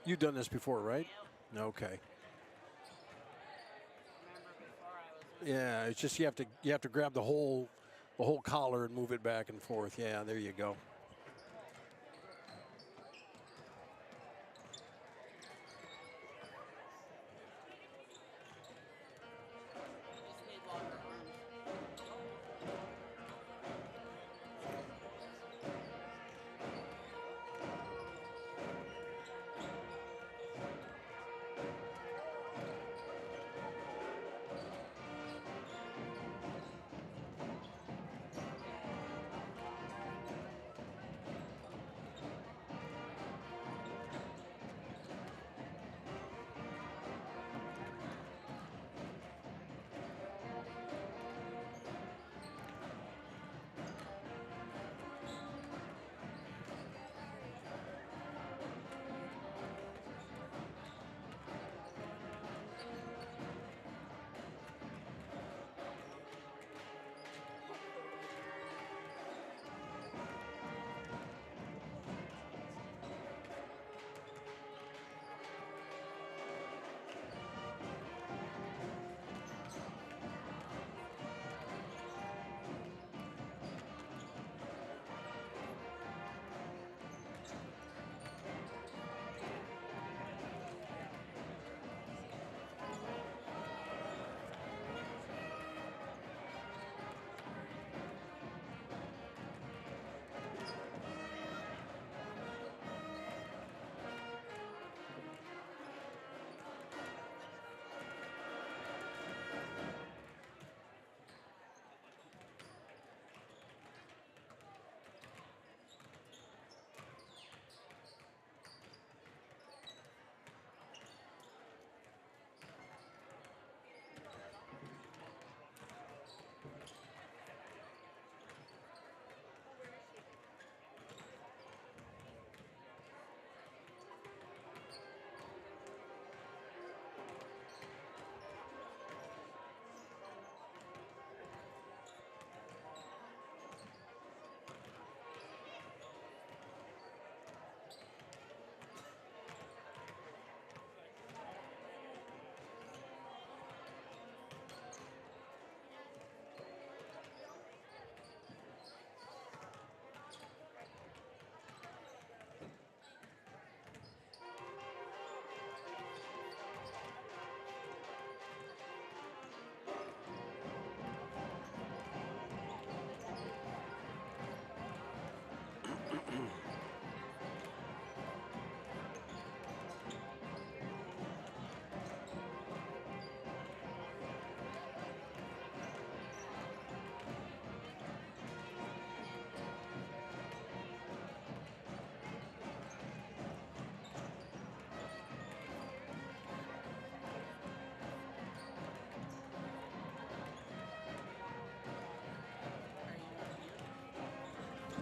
You've done this before, right? Okay. Remember before I was Yeah, it's just you have to grab the whole collar and move it back and forth. Yeah, there you go. I just need longer arms.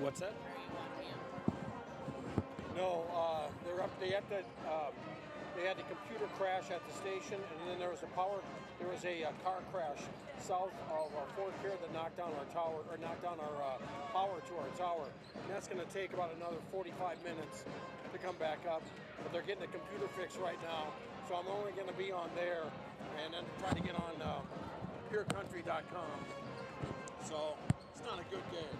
What's that? Are you on mute? No, they're up. They had to. They had a computer crash at the station, and then there was a car crash south of Fort Pierre that knocked down our tower, or knocked down our power to our tower. And that's going to take about another 45 minutes to come back up. But they're getting the computer fixed right now, so I'm only going to be on there, and then try to get on purecountry.com. So it's not a good game.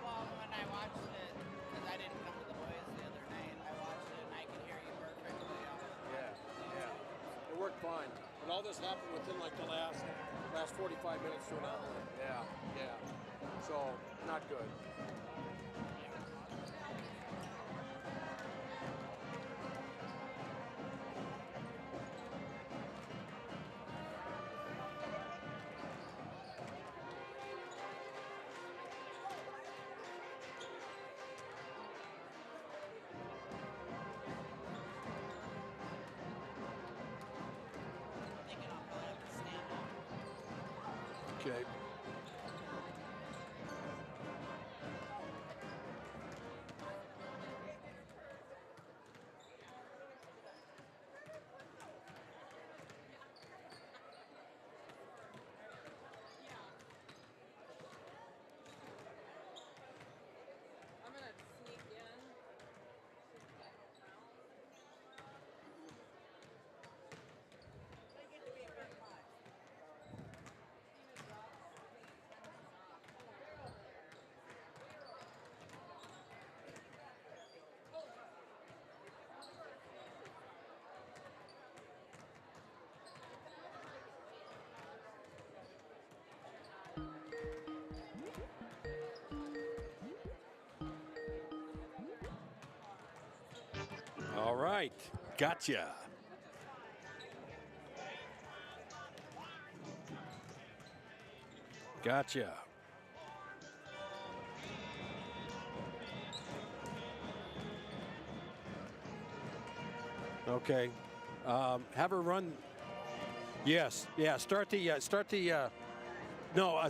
Well, when I watched it, because I didn't come with the boys the other night, I watched it and I could hear you perfectly. Yeah. It worked fine. And all this happened within like the last 45 minutes to an hour. Yeah. So not good. I'm thinking I'll probably have to stand up. Okay. I'm gonna sneak in. right. Gotcha. Gotcha. Okay. Have her run. Yes. Yeah. Start the. No.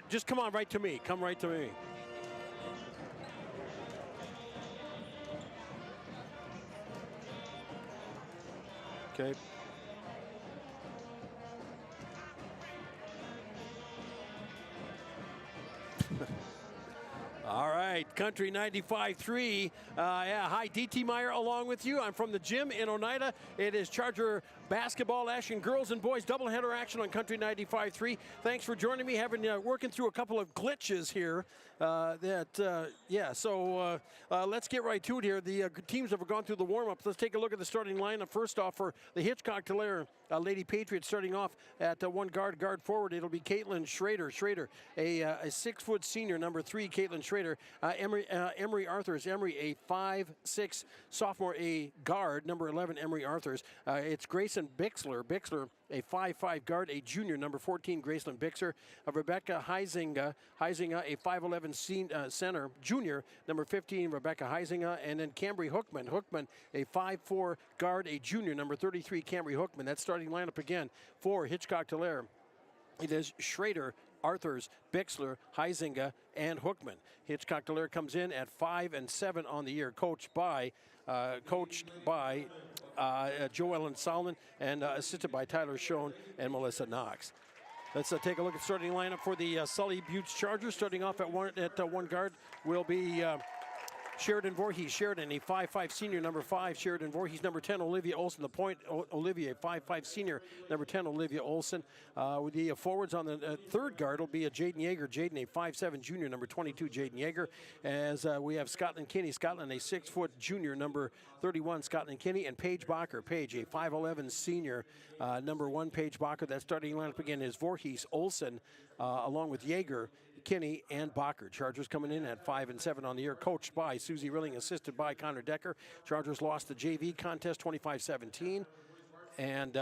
Just come on right to me. Come right to me. Okay. All right, Country 95.3. Yeah, hi, DT Meyer along with you. I'm from the gym in Oneida. It is Charger basketball action, girls and boys doubleheader action on Country 95.3. Thanks for joining me. Working through a couple of glitches here. Let's get right to it here. The teams have gone through the warm-ups. Let's take a look at the starting lineup. First off, for the Hitchcock Tulare Lady Patriots, starting off at one guard forward, it'll be Caitlin Schrader. A 6-foot senior, number 3, Caitlin Schrader. Emery Arthurs. Emery, a 5'6" sophomore, a guard, number 11, Emery Arthurs. It's Grayson Bixler, a 5'5" guard, a junior, number 14, Graceland Bixer. Rebecca Heisinger, a 5'11" center, junior, number 15, Rebecca Heisinger. And then Cambry Hookman, a 5'4" guard, a junior, number 33, Cambry Hookman. That's starting lineup again for Hitchcock Tulare. It is Schrader, Arthurs, Bixler, Heisinger, and Hookman. Hitchcock Tulare comes in at 5-7 on the year, coached by Joe Ellen Solomon and assisted by Tyler Schoen and Melissa Knox. Let's take a look at starting lineup for the Sully Buttes Chargers. Starting off at one guard will be Sheridan Voorhees. Sheridan, a 5'5" senior, number 5, Sheridan Voorhees. Number 10, Olivia Olson. The point, Olivia, 5'5" senior, number 10, Olivia Olson. With the forwards on the third guard will be a Jaden Yeager. Jaden, a 5'7" junior, number 22, Jaden Yeager. As we have Scotland Kinney. Scotland, a 6-foot junior, number 31, Scotland Kinney. And Paige Bacher. Paige, a 5'11" senior, number 1, Paige Bacher. That starting lineup again is Voorhees, Olson, along with Yeager, Kinney, and Bacher. Chargers coming in at 5-7 on the year, coached by Susie Rilling, assisted by Connor Decker. Chargers lost the JV contest 25-17. And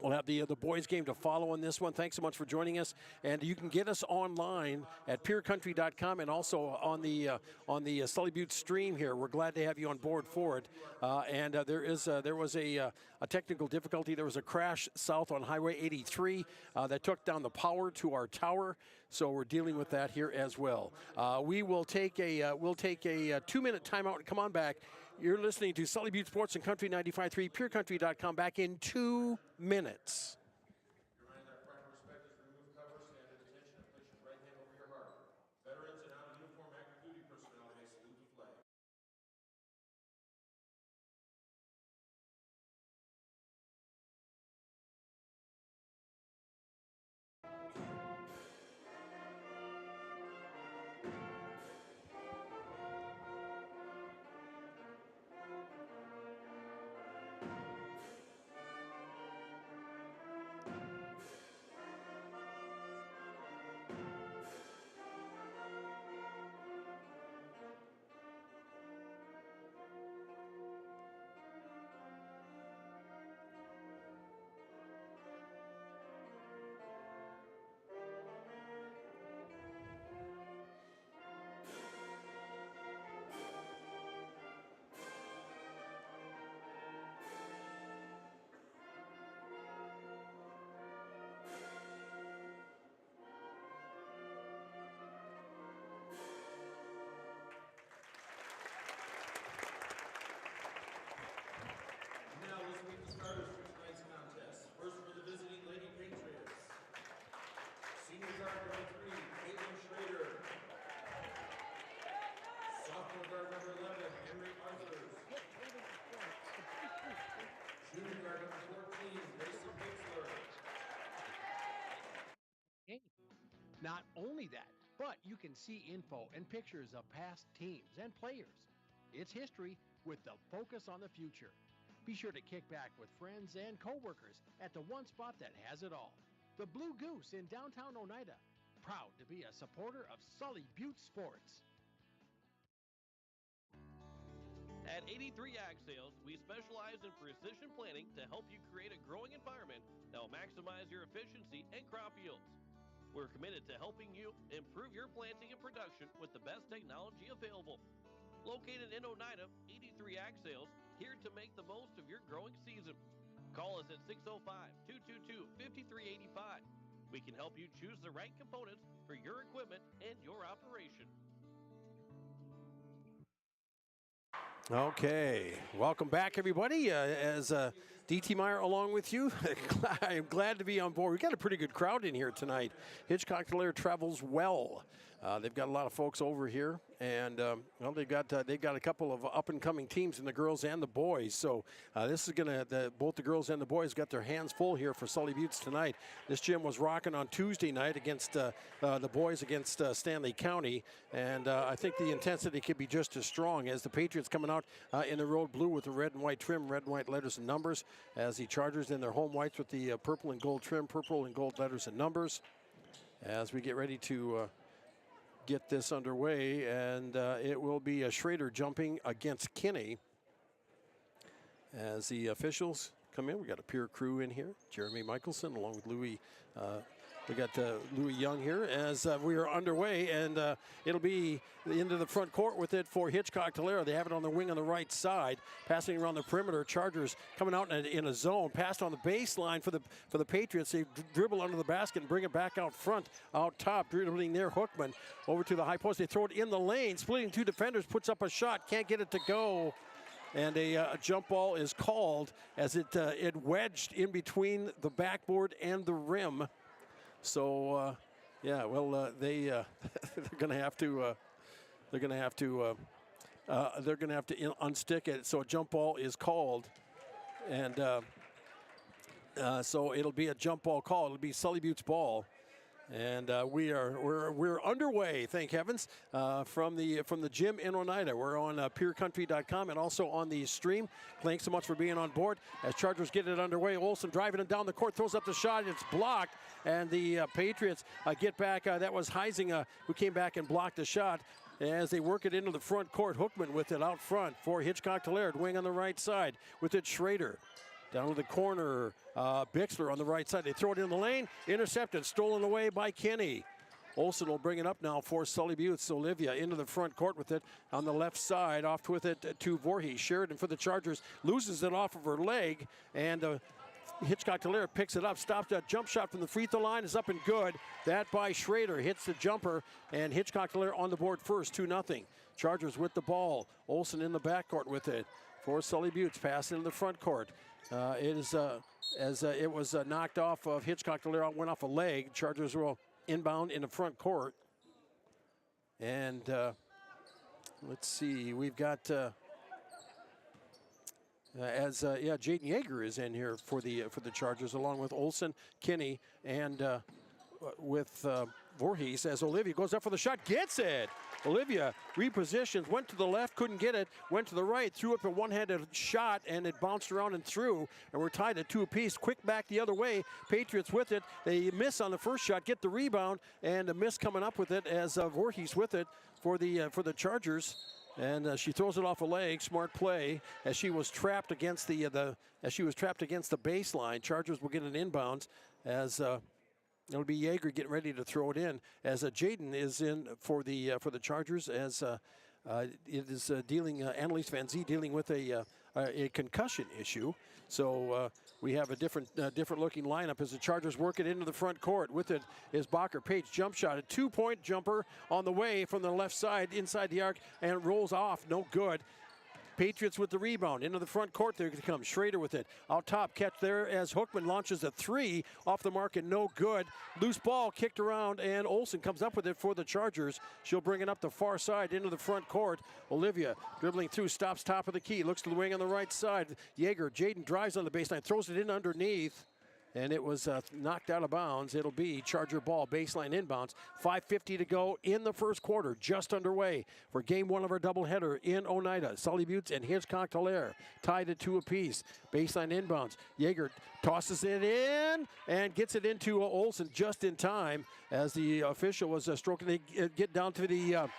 we'll have the boys game to follow on this one. Thanks so much for joining us. And you can get us online at peercountry.com and also on the Sully Butte stream here. We're glad to have you on board for it. There was a technical difficulty. There was a crash south on Highway 83 that took down the power to our tower. So we're dealing with that here as well. We'll take a 2-minute timeout and come on back. You're listening to Sully Butte Sports and Country 95.3, peercountry.com, back in 2 minutes. Not only that, but you can see info and pictures of past teams and players. It's history with the focus on the future. Be sure to kick back with friends and coworkers at the one spot that has it all. The Blue Goose in downtown Oneida. Proud to be a supporter of Sully Butte Sports. At 83 Ag Sales, we specialize in precision planting to help you create a growing environment that will maximize your efficiency and crop yields. We're committed to helping you improve your planting and production with the best technology available. Located in Oneida, 83 Ag Sales, here to make the most of your growing season. Call us at 605-222-5385. We can help you choose the right components for your equipment and your operation. Okay, welcome back, everybody. As DT Meyer along with you, I'm glad to be on board. We've got a pretty good crowd in here tonight. Hitchcock Tulare travels well. They've got a lot of folks over here, and well, they've got a couple of up-and-coming teams in the girls and the boys. So this is both the girls and the boys got their hands full here for Sully Buttes tonight. This gym was rocking on Tuesday night against the boys against Stanley County, and I think the intensity could be just as strong as the Patriots coming out in the road blue with the red and white trim, red and white letters and numbers, as the Chargers in their home whites with the purple and gold trim, purple and gold letters and numbers. As we get ready to get this underway, and it will be Schrader jumping against Kinney as the officials come in. We got a peer crew in here, Jeremy Michelson along with Louis. We got Louis Young here as we are underway, and it'll be into the front court with it for Hitchcock Tulare. They have it on the wing on the right side, passing around the perimeter. Chargers coming out in a zone, passed on the baseline for the Patriots. They dribble under the basket and bring it back out front, out top, dribbling there. Hookman over to the high post. They throw it in the lane, splitting two defenders, puts up a shot, can't get it to go. And a jump ball is called as it wedged in between the backboard and the rim. So, yeah, well, they're going to have to unstick it. So a jump ball is called, and so it'll be a jump ball call. It'll be Sully Buttes' ball, and we're underway. Thank heavens from the gym in Oneida. We're on peercountry.com and also on the stream. Thanks so much for being on board. As Chargers get it underway, Olsen driving it down the court, throws up the shot. It's blocked. And the Patriots get back. That was Heising who came back and blocked the shot as they work it into the front court. Hookman with it out front for Hitchcock Tulare. Wing on the right side with it Schrader. Down to the corner, Bixler on the right side. They throw it in the lane. Intercepted, stolen away by Kinney. Olsen will bring it up now for Sully Buttes. Olivia into the front court with it on the left side. Off with it to Voorhees. Sheridan for the Chargers. Loses it off of her leg. And Hitchcock Tulare picks it up, stops that jump shot from the free throw line, is up and good. That by Schrader, hits the jumper, and Hitchcock Tulare on the board first, 2-0. Chargers with the ball. Olsen in the backcourt with it for Sully Buttes, pass into the front court. It is it was knocked off of Hitchcock Tulare, went off a leg. Chargers will inbound in the front court. And let's see, we've got Jaden Yeager is in here for the Chargers, along with Olsen, Kinney, and with Voorhees, as Olivia goes up for the shot, gets it. Olivia repositions, went to the left, couldn't get it, went to the right, threw up a one-handed shot, and it bounced around and through, and we're tied at 2 apiece. Quick back the other way, Patriots with it. They miss on the first shot, get the rebound, and a miss coming up with it as Voorhees with it for the Chargers. And she throws it off a leg. Smart play as she was trapped against the baseline. Chargers will get an inbounds as it'll be Yeager getting ready to throw it in as Jaden is in for the Chargers as it is Annalise Van Zee dealing with a concussion issue. So we have a different looking lineup as the Chargers work it into the front court. With it is Bacher. Page jump shot, a 2-point jumper on the way from the left side inside the arc, and it rolls off, no good. Patriots with the rebound into the front court. There comes Schrader with it. Out top, catch there as Hookman launches a 3 off the mark and no good. Loose ball kicked around, and Olsen comes up with it for the Chargers. She'll bring it up the far side into the front court. Olivia dribbling through, stops top of the key, looks to the wing on the right side. Yeager, Jaden drives on the baseline, throws it in underneath. And it was knocked out of bounds. It'll be Charger ball, baseline inbounds. 5:50 to go in the first quarter, just underway for game 1 of our doubleheader in Oneida. Sully Buttes and Hitchcock Tulare tied at 2 apiece. Baseline inbounds. Yeager tosses it in and gets it into Olsen just in time as the official was stroking. They get down to the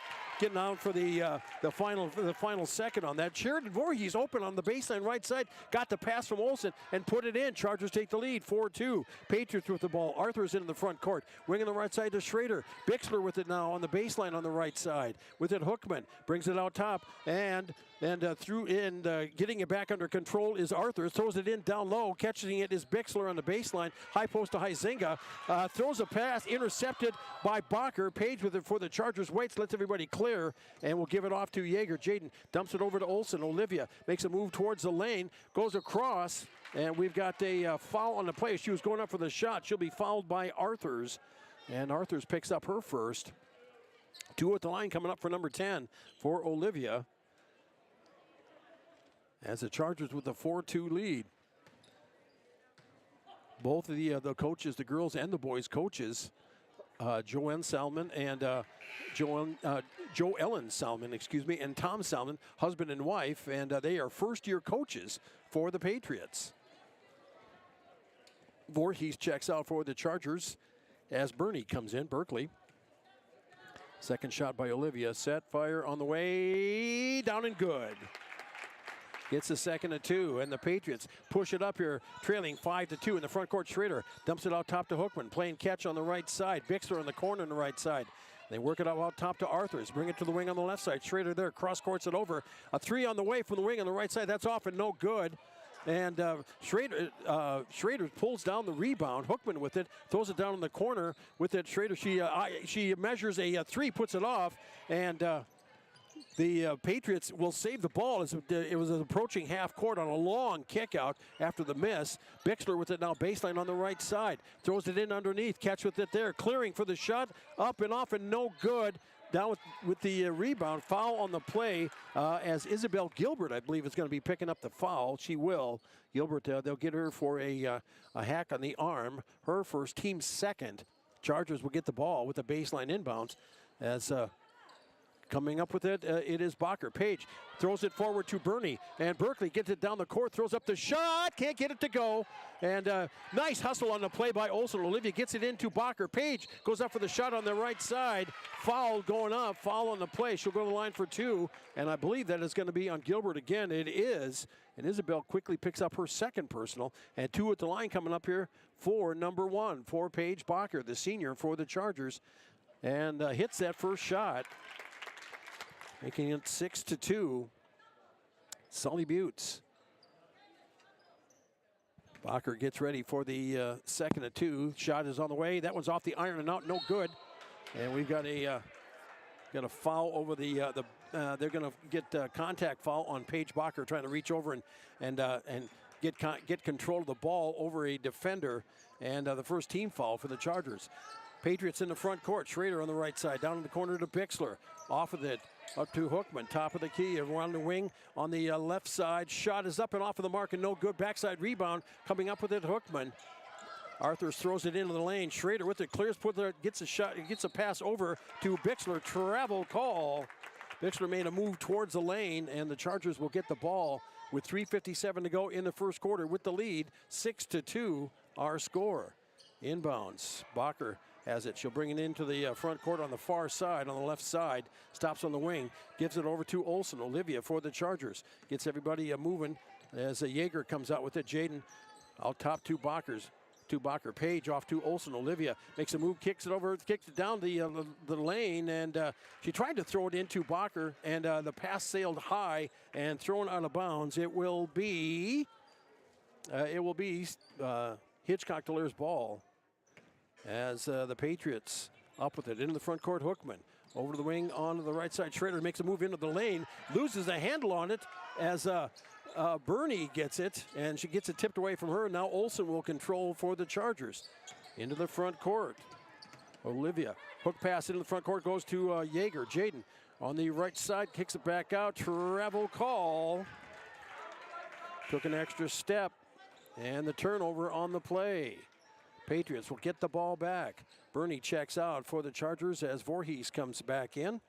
getting out for the final second on that. Sheridan Voorhees open on the baseline right side. Got the pass from Olsen and put it in. Chargers take the lead, 4-2. Patriots with the ball. Arthur's in the front court. Wing on the right side to Schrader. Bixler with it now on the baseline on the right side. With it, Hookman brings it out top and through in, getting it back under control is Arthur. Throws it in down low. Catching it is Bixler on the baseline. High post to Huizinga. Throws a pass, intercepted by Bacher. Page with it for the Chargers. Waits, lets everybody clear, and will give it off to Yeager. Jaden dumps it over to Olsen. Olivia makes a move towards the lane. Goes across, and we've got a foul on the play. She was going up for the shot. She'll be fouled by Arthurs, and Arthurs picks up her first. 2 at the line coming up for number 10 for Olivia, as the Chargers with a 4-2 lead. Both of the coaches, the girls and the boys coaches, Joanne Salmon and Joe Ellen Salmon, and Tom Salmon, husband and wife, and they are first-year coaches for the Patriots. Voorhees checks out for the Chargers as Bernie comes in. Berkeley. Second shot by Olivia. Set, fire on the way, down and good. Gets the second of 2, and the Patriots push it up here, trailing 5-2 in the front court. Schrader dumps it out top to Hookman, playing catch on the right side. Bixler on the corner on the right side. They work it out top to Arthurs, bring it to the wing on the left side. Schrader there, cross courts it over. A 3 on the way from the wing on the right side. That's off and no good. And Schrader pulls down the rebound. Hookman with it, throws it down in the corner with it. Schrader, she measures a 3, puts it off, and the Patriots will save the ball as it was approaching half court on a long kick out after the miss. Bixler with it now, baseline on the right side. Throws it in underneath, catch with it there. Clearing for the shot, up and off and no good. Down with the rebound. Foul on the play as Isabel Gilbert, I believe, is going to be picking up the foul. She will. Gilbert, they'll get her for a hack on the arm. Her first, team second. Chargers will get the ball with the baseline inbounds as coming up with it, it is Bacher. Page throws it forward to Bernie, and Berkeley gets it down the court, throws up the shot, can't get it to go. And nice hustle on the play by Olsen. Olivia gets it into Bacher. Page goes up for the shot on the right side. Foul going up, foul on the play. She'll go to the line for 2, and I believe that is going to be on Gilbert again. It is, and Isabel quickly picks up her second personal, and 2 at the line coming up here for number 1, for Paige Bacher, the senior for the Chargers, and hits that first shot, making it 6-2. Sully Buttes. Bacher gets ready for the second of 2. Shot is on the way. That one's off the iron and out, no good. And we've got a foul over the they're going to get contact foul on Paige Bacher, trying to reach over and get control of the ball over a defender, and the first team foul for the Chargers. Patriots in the front court. Schrader on the right side, down in the corner to Bixler. Off of it, up to Hookman, top of the key, around the wing on the left side. Shot is up and off of the mark and no good. Backside rebound coming up with it, Hookman. Arthurs throws it into the lane. Schrader with it, clears, gets a shot, gets a pass over to Bixler. Travel call. Bixler made a move towards the lane, and the Chargers will get the ball with 3:57 to go in the first quarter with the lead. 6-2 our score. Inbounds. Bacher has it. She'll bring it into the front court on the far side, on the left side. Stops on the wing. Gives it over to Olsen. Olivia for the Chargers. Gets everybody moving as Yeager comes out with it. Jaden out top, to Bacher. Page off to Olsen. Olivia makes a move, kicks it over, kicks it down the lane, and she tried to throw it into Bacher, and the pass sailed high and thrown out of bounds. It will be Hitchcock Tulare's ball, as the Patriots up with it. Into the front court, Hookman. Over to the wing, onto the right side. Schrader makes a move into the lane, loses a handle on it as Bernie gets it, and she gets it tipped away from her. Now Olsen will control for the Chargers. Into the front court. Olivia, hook pass into the front court, goes to Yeager. Jaden on the right side, kicks it back out. Travel call. Took an extra step, and the turnover on the play. Patriots will get the ball back. Bernie checks out for the Chargers as Voorhees comes back in.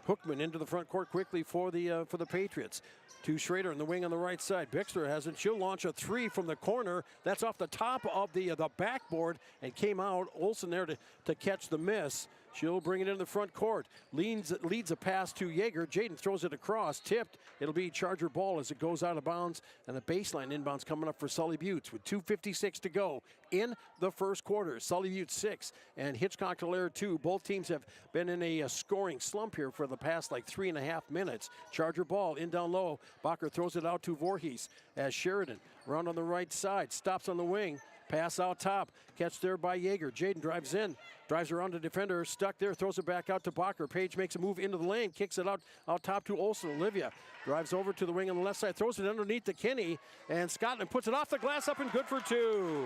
Hookman into the front court quickly for the Patriots. To Schrader in the wing on the right side. Bixler has it. She'll launch a 3 from the corner. That's off the top of the backboard and came out. Olsen there to catch the miss. She'll bring it in the front court. Leads a pass to Yeager. Jaden throws it across, tipped. It'll be Charger ball as it goes out of bounds, and the baseline inbounds coming up for Sully Buttes with 2:56 to go in the first quarter. Sully Buttes 6 and Hitchcock Tulare 2. Both teams have been in a scoring slump here for the past like 3.5 minutes. Charger ball in down low. Bacher throws it out to Voorhees as Sheridan around on the right side, stops on the wing. Pass out top, catch there by Yeager. Jaden drives in, drives around the defender, stuck there, throws it back out to Bacher. Page makes a move into the lane, kicks it out top to Olsen. Olivia drives over to the wing on the left side, throws it underneath to Kinney, and Scotland puts it off the glass up and good for 2.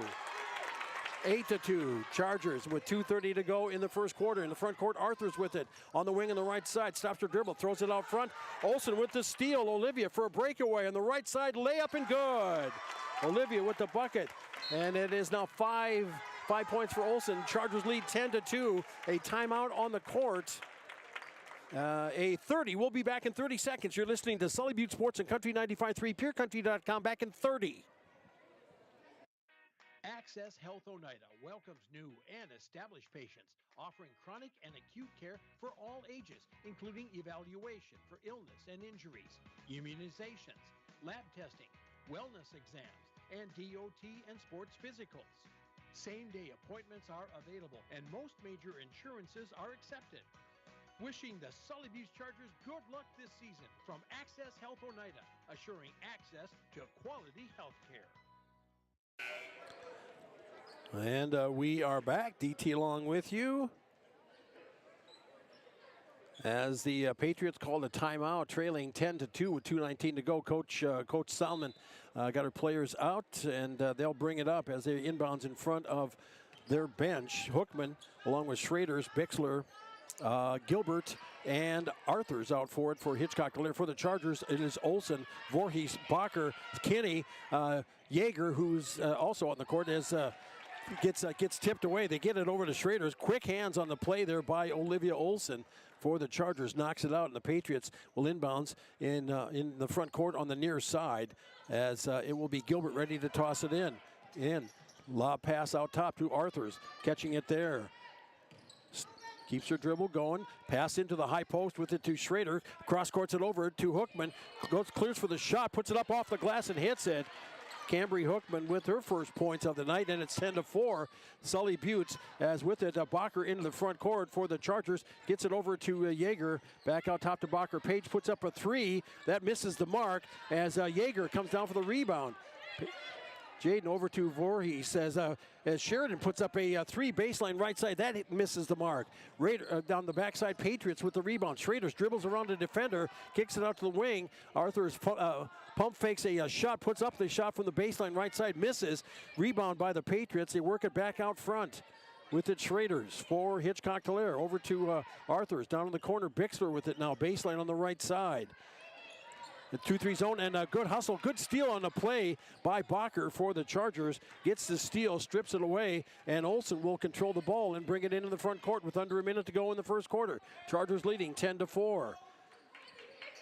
8-2, Chargers with 2:30 to go in the first quarter. In the front court, Arthur's with it on the wing on the right side, stops her dribble, throws it out front. Olsen with the steal. Olivia for a breakaway on the right side, layup and good. Olivia with the bucket, and it is now 5 points for Olsen. Chargers lead 10-2. A timeout on the court. A 30. We'll be back in 30 seconds. You're listening to Sully Butte Sports and Country 95.3, PureCountry.com. Back in 30. Access Health Oneida welcomes new and established patients, offering chronic and acute care for all ages, including evaluation for illness and injuries, immunizations, lab testing, wellness exams, and DOT and sports physicals. Same-day appointments are available, and most major insurances are accepted. Wishing the Sully Butte Chargers good luck this season from Access Health Oneida, assuring access to quality health care. And we are back. DT along with you. As the Patriots called a timeout, trailing 10-2 with 2:19 to go. Coach Salmon got her players out, and they'll bring it up as they inbounds in front of their bench. Hookman, along with Schrader's, Bixler, Gilbert, and Arthur's out for it for Hitchcock. For the Chargers, it is Olsen, Voorhees, Bacher, Kinney, Yeager, who's also on the court, as gets tipped away. They get it over to Schrader's. Quick hands on the play there by Olivia Olsen for the Chargers. Knocks it out, and the Patriots will inbounds in the front court on the near side, as it will be Gilbert ready to toss it in. Lob pass out top to Arthur's. Catching it there. Keeps her dribble going. Pass into the high post with it to Schrader. Cross courts it over to Hookman. Clears for the shot. Puts it up off the glass and hits it. Cambry Hookman with her first points of the night, and it's 10-4. Sully Buttes, as with it, Bacher into the front court for the Chargers. Gets it over to Yeager. Back out top to Bacher. Page puts up a 3. That misses the mark as Yeager comes down for the rebound. Jaden over to Voorhees as Sheridan puts up a 3 baseline right side. That misses the mark. Raider, down the backside, Patriots with the rebound. Schrader's dribbles around the defender, kicks it out to the wing. Arthur's pump fakes a shot, puts up the shot from the baseline right side, misses. Rebound by the Patriots. They work it back out front with it. Schrader's for Hitchcock Tulare. Over to Arthur's down in the corner. Bixler with it now. Baseline on the right side. The 2-3 zone, and a good hustle, good steal on the play by Bacher for the Chargers. Gets the steal, strips it away, and Olsen will control the ball and bring it into the front court with under a minute to go in the first quarter. Chargers leading 10-4.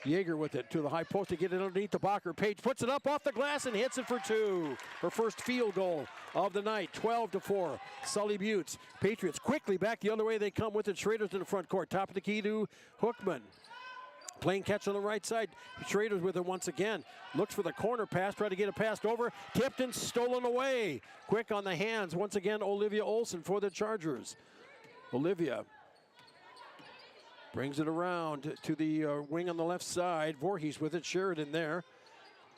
Yeager with it to the high post to get it underneath the Bacher. Page puts it up off the glass and hits it for 2. Her first field goal of the night, 12-4. Sully Buttes. Patriots quickly back the other way they come with it. Schrader's in the front court. Top of the key to Hookman. Playing catch on the right side. Schrader's with it once again. Looks for the corner pass, try to get it passed over. Tipped and stolen away. Quick on the hands. Once again, Olivia Olsen for the Chargers. Olivia brings it around to the wing on the left side. Voorhees with it. Sheridan there.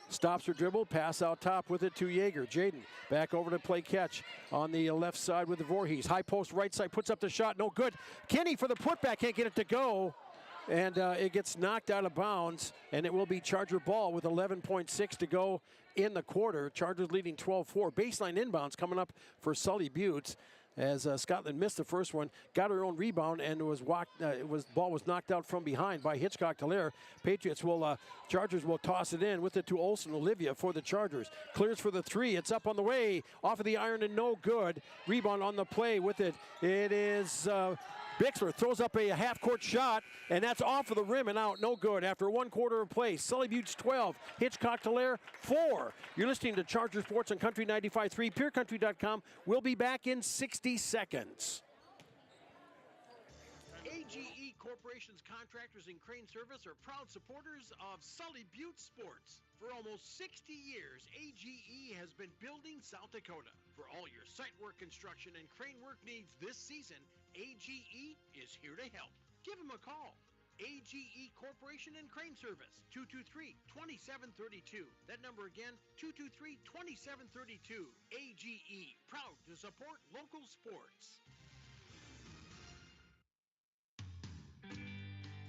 Stops her dribble. Pass out top with it to Yeager. Jaden back over to play catch on the left side with the Voorhees. High post right side. Puts up the shot. No good. Kinney for the putback. Can't get it to go. And it gets knocked out of bounds, and it will be Charger ball with 11.6 to go in the quarter. Chargers leading 12-4. Baseline inbounds coming up for Sully Buttes, as Scotland missed the first one, got her own rebound, and ball was knocked out from behind by Hitchcock Tulare. Chargers will toss it in with it to Olsen. Olivia for the Chargers. Clears for the 3. It's up on the way, off of the iron and no good. Rebound on the play with it. It is Bixler throws up a half-court shot, and that's off of the rim and out. No good after 1 quarter of play. Sully Buttes 12, Hitchcock Tulare 4. You're listening to Charger Sports on Country 95.3, PureCountry.com. We'll be back in 60 seconds. Operations Contractors and Crane Service are proud supporters of Sully Butte Sports. For almost 60 years, AGE has been building South Dakota. For all your site work, construction, and crane work needs this season, AGE is here to help. Give them a call. AGE Corporation and Crane Service, 223-2732. That number again, 223-2732. AGE, proud to support local sports.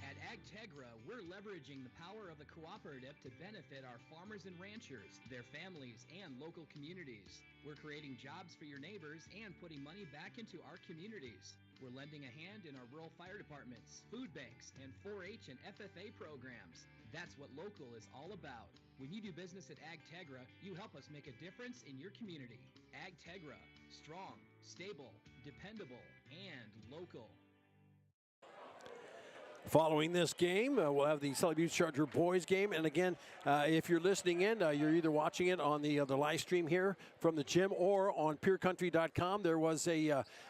At AgTegra, we're leveraging the power of the cooperative to benefit our farmers and ranchers, their families, and local communities. We're creating jobs for your neighbors and putting money back into our communities. We're lending a hand in our rural fire departments, food banks, and 4-H and FFA programs. That's what local is all about. When you do business at AgTegra, you help us make a difference in your community. AgTegra, strong, stable, dependable, and local. Following this game, we'll have the Sully Butte Charger boys game. And again, if you're listening in, you're either watching it on the live stream here from the gym or on PureCountry.com. There was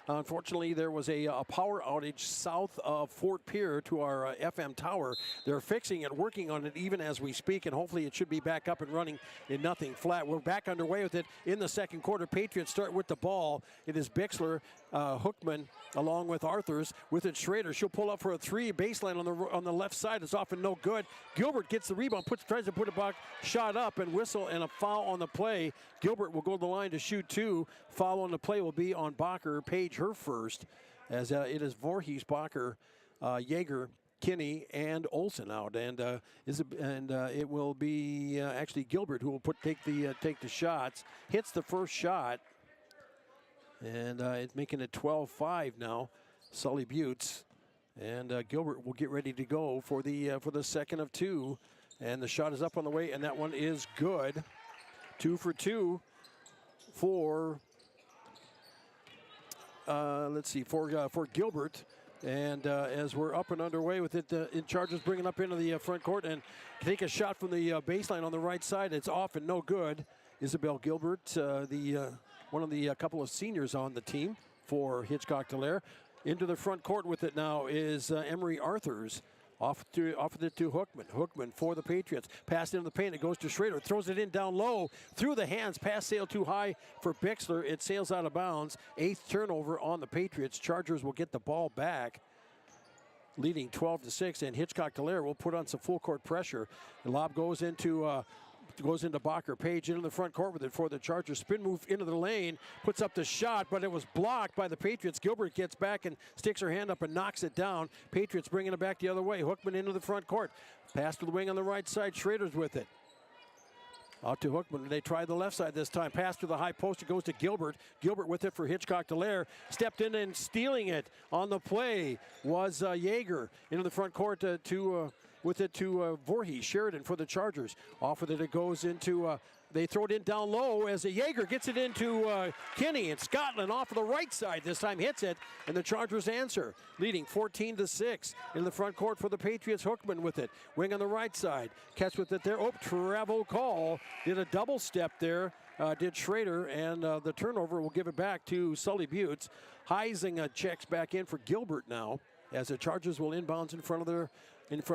unfortunately, there was a power outage south of Fort Pierre to our FM tower. They're fixing it, working on it even as we speak, and hopefully it should be back up and running in nothing flat. We're back underway with it in the second quarter. Patriots start with the ball. It is Bixler, Hookman, along with Arthurs. With it, Schrader. She'll pull up for a three. Baseline on the left side is often no good. Gilbert gets the rebound, tries to put it back, shot up, and whistle, and a foul on the play. Gilbert will go to the line to shoot two. Foul on the play will be on Bacher. Page her first, as it is Voorhees, Bacher, Yeager, Kinney, and Olsen out, and it will be actually Gilbert who will take the shots. Hits the first shot, and it's making it 12-5 now. Sully Buttes. And Gilbert will get ready to go for the second of two. And the shot is up on the way, and that one is good. 2 for 2 for, for Gilbert. And as we're up and underway with it, Chargers bringing up into the front court and take a shot from the baseline on the right side. It's off and no good. Isabel Gilbert, one of the couple of seniors on the team for Hitchcock Tulare. Into the front court with it now is Emery Arthurs. Off it to Hookman. Hookman for the Patriots. Pass into the paint. It goes to Schrader. Throws it in down low. Through the hands. Pass sailed too high for Bixler. It sails out of bounds. 8th turnover on the Patriots. Chargers will get the ball back, leading 12-6. And Hitchcock Tulare will put on some full court pressure. The lob goes into Bacher. Page into the front court with it for the Chargers. Spin move into the lane, puts up the shot, but it was blocked by the Patriots. Gilbert gets back and sticks her hand up and knocks it down. Patriots bringing it back the other way. Hookman into the front court. Pass to the wing on the right side. Schrader's with it. Out to Hookman. They try the left side this time. Pass to the high post. It goes to Gilbert. Gilbert with it for Hitchcock Tulare. Stepped in and stealing it on the play was Yeager into the front court with it to Voorhees. Sheridan for the Chargers. Off with it, it goes into, they throw it in down low as Yeager gets it into Kinney, and Scotland off of the right side this time hits it, and the Chargers answer, leading 14-6. In the front court for the Patriots, Hookman with it. Wing on the right side. Catch with it there. Oh, travel call. Did a double step there. Did Schrader, and the turnover will give it back to Sully Buttes. Heisinger checks back in for Gilbert now, as the Chargers will inbounds in front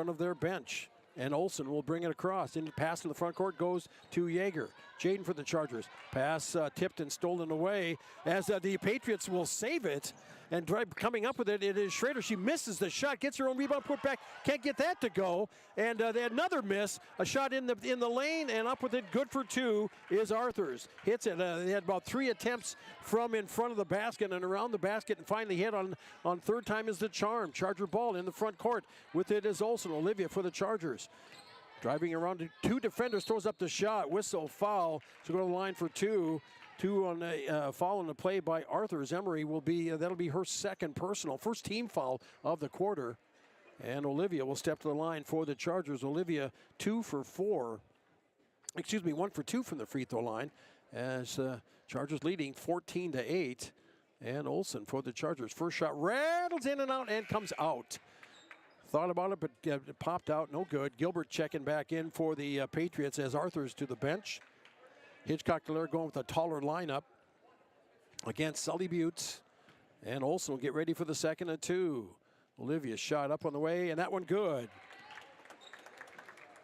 of their bench. And Olsen will bring it across. In pass to the front court goes to Yeager. Jaden for the Chargers. Pass tipped and stolen away as the Patriots will save it. And coming up with it, it is Schrader. She misses the shot, gets her own rebound, put back, can't get that to go. And they had another miss, a shot in the lane, and up with it, good for two, is Arthurs. Hits it. They had about 3 attempts from in front of the basket and around the basket, and finally hit on third time is the charm. Charger ball in the front court. With it is Olsen. Olivia for the Chargers. Driving around to 2 defenders, throws up the shot. Whistle, foul. So go to the line for 2. 2 on a foul on the play by Arthurs. Emery will be, that'll be her second personal. First team foul of the quarter. And Olivia will step to the line for the Chargers. Olivia 1 for 2 from the free throw line. As Chargers leading 14-8. And Olsen for the Chargers. First shot rattles in and out and comes out. Thought about it, but it popped out, no good. Gilbert checking back in for the Patriots as Arthurs to the bench. Hitchcock Tulare going with a taller lineup against Sully Buttes. And Olsen will get ready for the second of 2. Olivia shot up on the way, and that one good.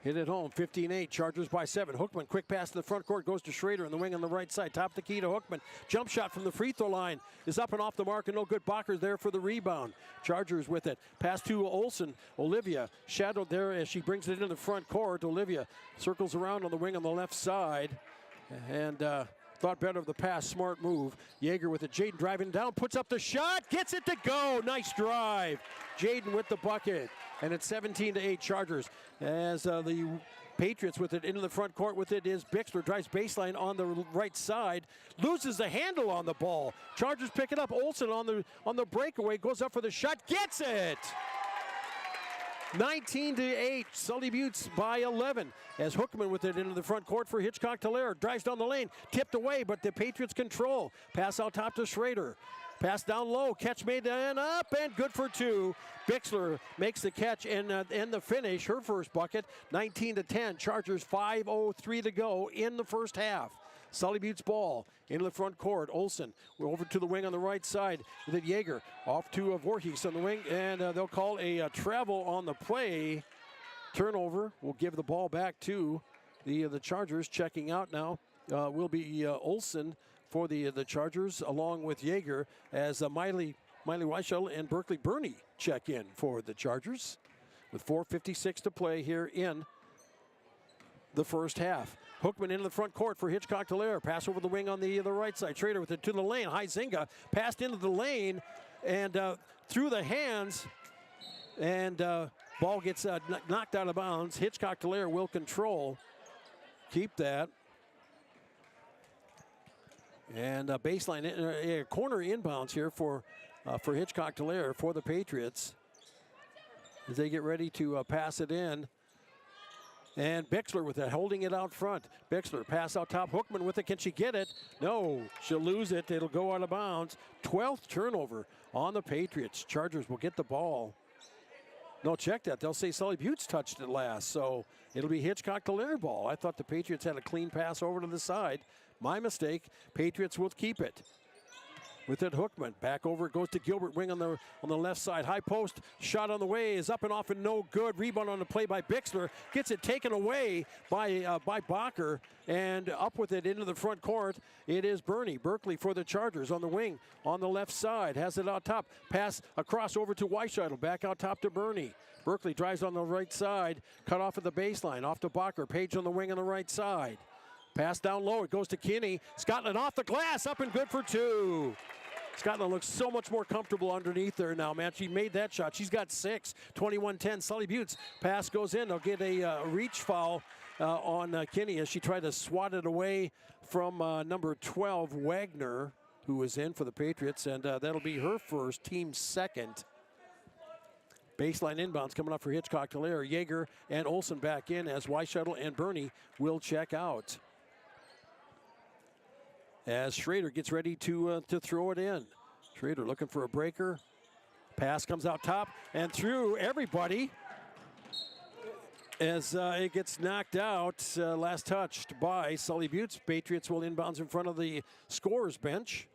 Hit it home, 15-8, Chargers by 7. Hookman, quick pass to the front court, goes to Schrader in the wing on the right side. Top the key to Hookman. Jump shot from the free throw line is up and off the mark, and no good. Bacher's there for the rebound. Chargers with it. Pass to Olsen. Olivia shadowed there as she brings it into the front court. Olivia circles around on the wing on the left side, and thought better of the pass. Smart move. Yeager with it. Jaden driving down, puts up the shot, gets it to go. Nice drive. Jaden with the bucket. And it's 17-8 Chargers as the Patriots with it into the front court with it is Bixler. Drives baseline on the right side. Loses the handle on the ball. Chargers pick it up. Olsen on the breakaway. Goes up for the shot. Gets it! 19-8. Sully Buttes by 11 as Hookman with it into the front court for Hitchcock Tulare. Drives down the lane. Tipped away, but the Patriots control. Pass out top to Schrader. Pass down low, catch made and up, and good for 2. Bixler makes the catch and the finish, her first bucket, 19-10. Chargers 5:03 to go in the first half. Sully Buttes ball into the front court. Olsen over to the wing on the right side with it. Yeager off to Voorhees on the wing, and they'll call a travel on the play. Turnover. Will give the ball back to the Chargers. Checking out now will be Olsen for the Chargers, along with Yeager, as Miley Weichel and Berkeley Burney check in for the Chargers with 4:56 to play here in the first half. Hookman into the front court for Hitchcock Tulare. Pass over the wing on the right side. Schrader with it to the lane. Huizinga passed into the lane and through the hands, and ball gets knocked out of bounds. Hitchcock Tulare will control. Keep that. And baseline corner inbounds here for Hitchcock Tulare for the Patriots as they get ready to pass it in. And Bixler with it, holding it out front. Bixler pass out top. Hookman with it. Can she get it? No, she'll lose it. It'll go out of bounds. 12th turnover on the Patriots. Chargers will get the ball. No, check that. They'll say Sully Buttes touched it last, so it'll be Hitchcock Tulare ball. I thought the Patriots had a clean pass over to the side. My mistake. Patriots will keep it. With it, Hookman back over. It goes to Gilbert, wing on the left side. High post shot on the way is up and off and no good. Rebound on the play by Bixler. Gets it taken away by Bacher, and up with it into the front court. It is Berkeley for the Chargers on the wing on the left side. Has it out top. Pass across over to Weichel. Back out top to Berkeley. Berkeley drives on the right side. Cut off at the baseline. Off to Bacher. Page on the wing on the right side. Pass down low. It goes to Kinney. Scotland off the glass. Up and good for 2. Scotland looks so much more comfortable underneath there now, man. She made that shot. She's got 6. 21-10. Sully Buttes. Pass goes in. They'll get a reach foul on Kinney as she tried to swat it away from number 12, Wagner, who was in for the Patriots. And that'll be her first, team second. Baseline inbounds coming up for Hitchcock Tulare. Yeager and Olsen back in as Weichel and Burney will check out. As Schrader gets ready to throw it in. Schrader looking for a breaker. Pass comes out top and through everybody as it gets knocked out. Last touched by Sully Buttes. Patriots will inbounds in front of the scorer's bench.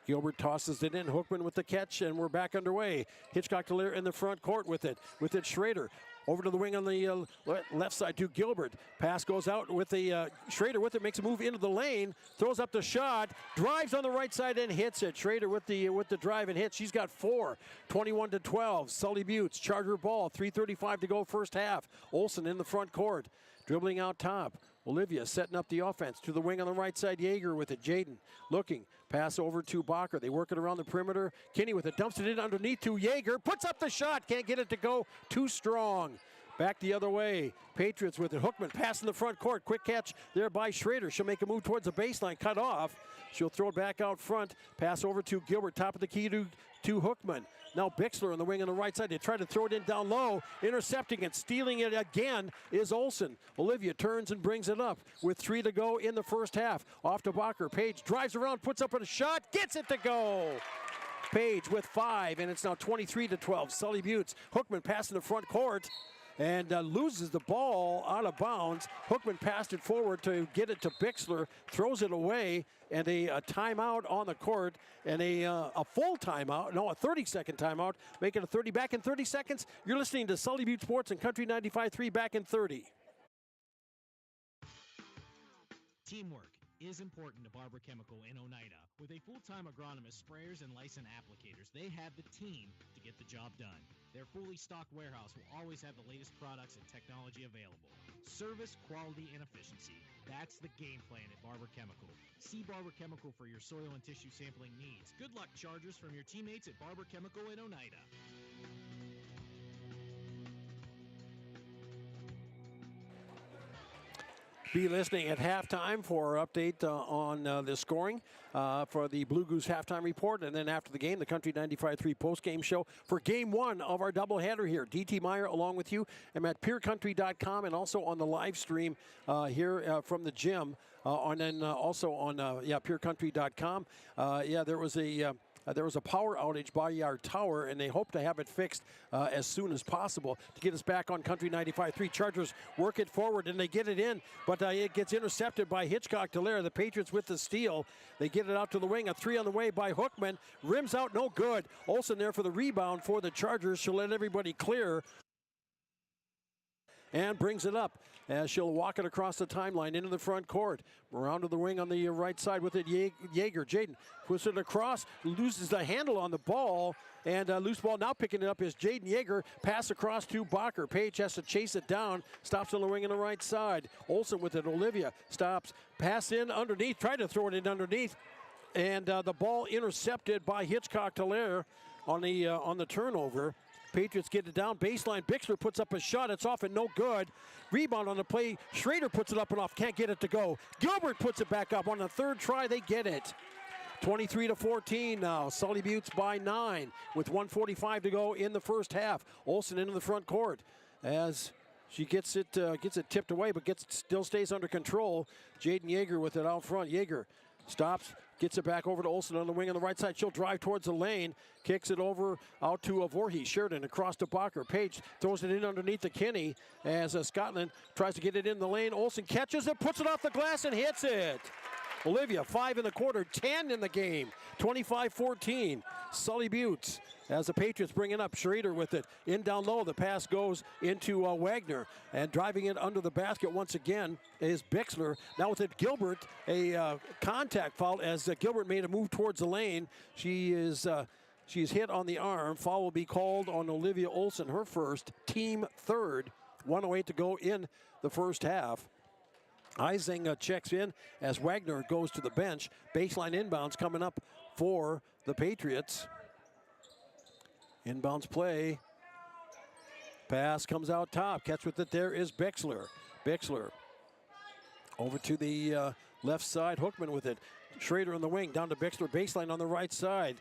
Gilbert tosses it in. Hookman with the catch, and we're back underway. Hitchcock Tulare in the front court with it. With it, Schrader. Over to the wing on the left side to Gilbert. Pass goes out with the Schrader with it, makes a move into the lane, throws up the shot, drives on the right side and hits it. Schrader with the drive and hit. She's got 4. 21-12. Sully Buttes, Charger ball. 3:35 to go first half. Olsen in the front court, dribbling out top. Olivia setting up the offense to the wing on the right side. Yeager with it. Jaden looking. Pass over to Bacher. They work it around the perimeter. Kinney with it. Dumps it in underneath to Yeager. Puts up the shot. Can't get it to go. Too strong. Back the other way. Patriots with it. Hookman pass in the front court. Quick catch there by Schrader. She'll make a move towards the baseline. Cut off. She'll throw it back out front. Pass over to Gilbert. Top of the key to Hookman. Now Bixler on the wing on the right side. They try to throw it in down low. Intercepting it. Stealing it again is Olsen. Olivia turns and brings it up with 3 to go in the first half. Off to Bacher. Page drives around. Puts up a shot. Gets it to go. Page with 5. And it's now 23-12. Sully Buttes. Hookman pass in the front court. and loses the ball out of bounds. Hookman passed it forward to get it to Bixler, throws it away, and a timeout on the court, and a full timeout, no, a 30-second timeout, make it a 30. Back in 30 seconds, you're listening to Sully Butte Sports and Country 95.3, back in 30. Teamwork is important to Barber Chemical in Oneida. With a full-time agronomist, sprayers, and licensed applicators, they have the team to get the job done. Their fully stocked warehouse will always have the latest products and technology available. Service, quality, and efficiency. That's the game plan at Barber Chemical. See Barber Chemical for your soil and tissue sampling needs. Good luck, Chargers, from your teammates at Barber Chemical in Oneida. Be listening at halftime for an update on the scoring for the Blue Goose halftime report. And then after the game, the Country 95.3 postgame show for game one of our doubleheader here. DT Meyer along with you. I'm at peercountry.com and also on the live stream here from the gym. And then also on peercountry.com. There was a power outage by our tower, and they hope to have it fixed as soon as possible to get us back on Country 95.3. Chargers work it forward, and they get it in, but it gets intercepted by Hitchcock Tulare. The Patriots with the steal. They get it out to the wing. A three on the way by Hookman. Rims out, no good. Olsen there for the rebound for the Chargers. She'll let everybody clear and brings it up as she'll walk it across the timeline into the front court. Around to the wing on the right side with it, Yeager. Jaden puts it across, loses the handle on the ball, and loose ball now picking it up is Jaden Yeager. Pass across to Bacher. Page has to chase it down, stops on the wing on the right side. Olsen with it, Olivia stops, pass in underneath, tried to throw it in underneath, and the ball intercepted by Hitchcock Tulare on the turnover. Patriots get it down, baseline. Bixler puts up a shot. It's off and no good. Rebound on the play. Schrader puts it up and off. Can't get it to go. Gilbert puts it back up. On the third try, they get it. 23-14 now. Sully Buttes by 9 with 1:45 to go in the first half. Olsen into the front court as she gets it tipped away, but still stays under control. Jaden Yeager with it out front. Yeager stops, gets it back over to Olsen on the wing on the right side. She'll drive towards the lane, kicks it over out to Voorhees. Sheridan across to Bacher. Page throws it in underneath to Kinney as Scotland tries to get it in the lane. Olsen catches it, puts it off the glass, and hits it. Olivia, 5 in the quarter, 10 in the game. 25-14. Sully Buttes as the Patriots bring it up. Schrader with it. In down low. The pass goes into Wagner. And driving it under the basket once again is Bixler. Now with it, Gilbert. A contact foul as Gilbert made a move towards the lane. She's hit on the arm. Foul will be called on Olivia Olsen, her first, team third. 1:08 to go in the first half. Ising checks in as Wagner goes to the bench. Baseline inbounds coming up for the Patriots. Inbounds play. Pass comes out top. Catch with it there is Bixler. Bixler over to the left side. Hookman with it. Schrader on the wing. Down to Bixler. Baseline on the right side.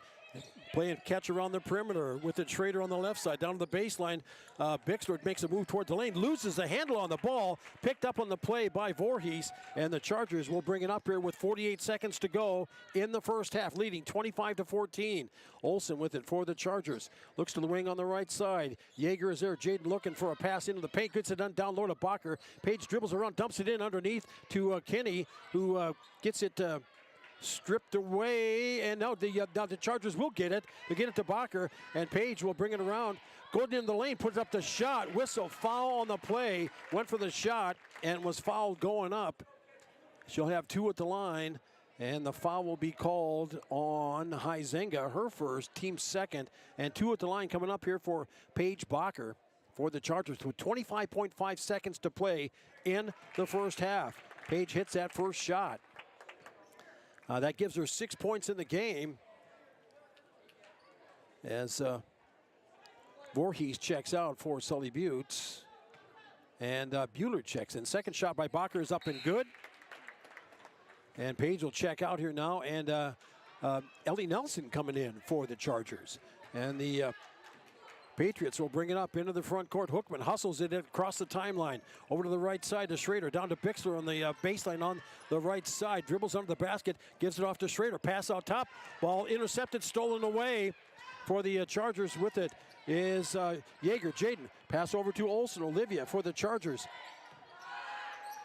Playing catch around the perimeter with the Schrader on the left side. Down to the baseline. Bixler makes a move towards the lane. Loses the handle on the ball. Picked up on the play by Voorhees. And the Chargers will bring it up here with 48 seconds to go in the first half. Leading 25-14. Olsen with it for the Chargers. Looks to the wing on the right side. Yeager is there. Jaden looking for a pass into the paint. Gets it done down low to Bacher. Page dribbles around. Dumps it in underneath to Kinney, who gets it stripped away, and now the Chargers will get it. They get it to Bacher, and Page will bring it around. Going into the lane, puts up the shot. Whistle, foul on the play. Went for the shot and was fouled going up. She'll have 2 at the line, and the foul will be called on Huizenga, her first, team second, and 2 at the line coming up here for Paige Bacher for the Chargers with 25.5 seconds to play in the first half. Paige hits that first shot. That gives her 6 points in the game as Voorhees checks out for Sully Buttes. And Bueller checks in. Second shot by Bacher is up and good. And Page will check out here now. And Ellie Nelson coming in for the Chargers. And the Patriots will bring it up into the front court. Hookman hustles it across the timeline. Over to the right side to Schrader. Down to Bixler on the baseline on the right side. Dribbles under the basket. Gives it off to Schrader. Pass out top. Ball intercepted. Stolen away for the Chargers with it is Yeager. Jaden, pass over to Olsen. Olivia for the Chargers.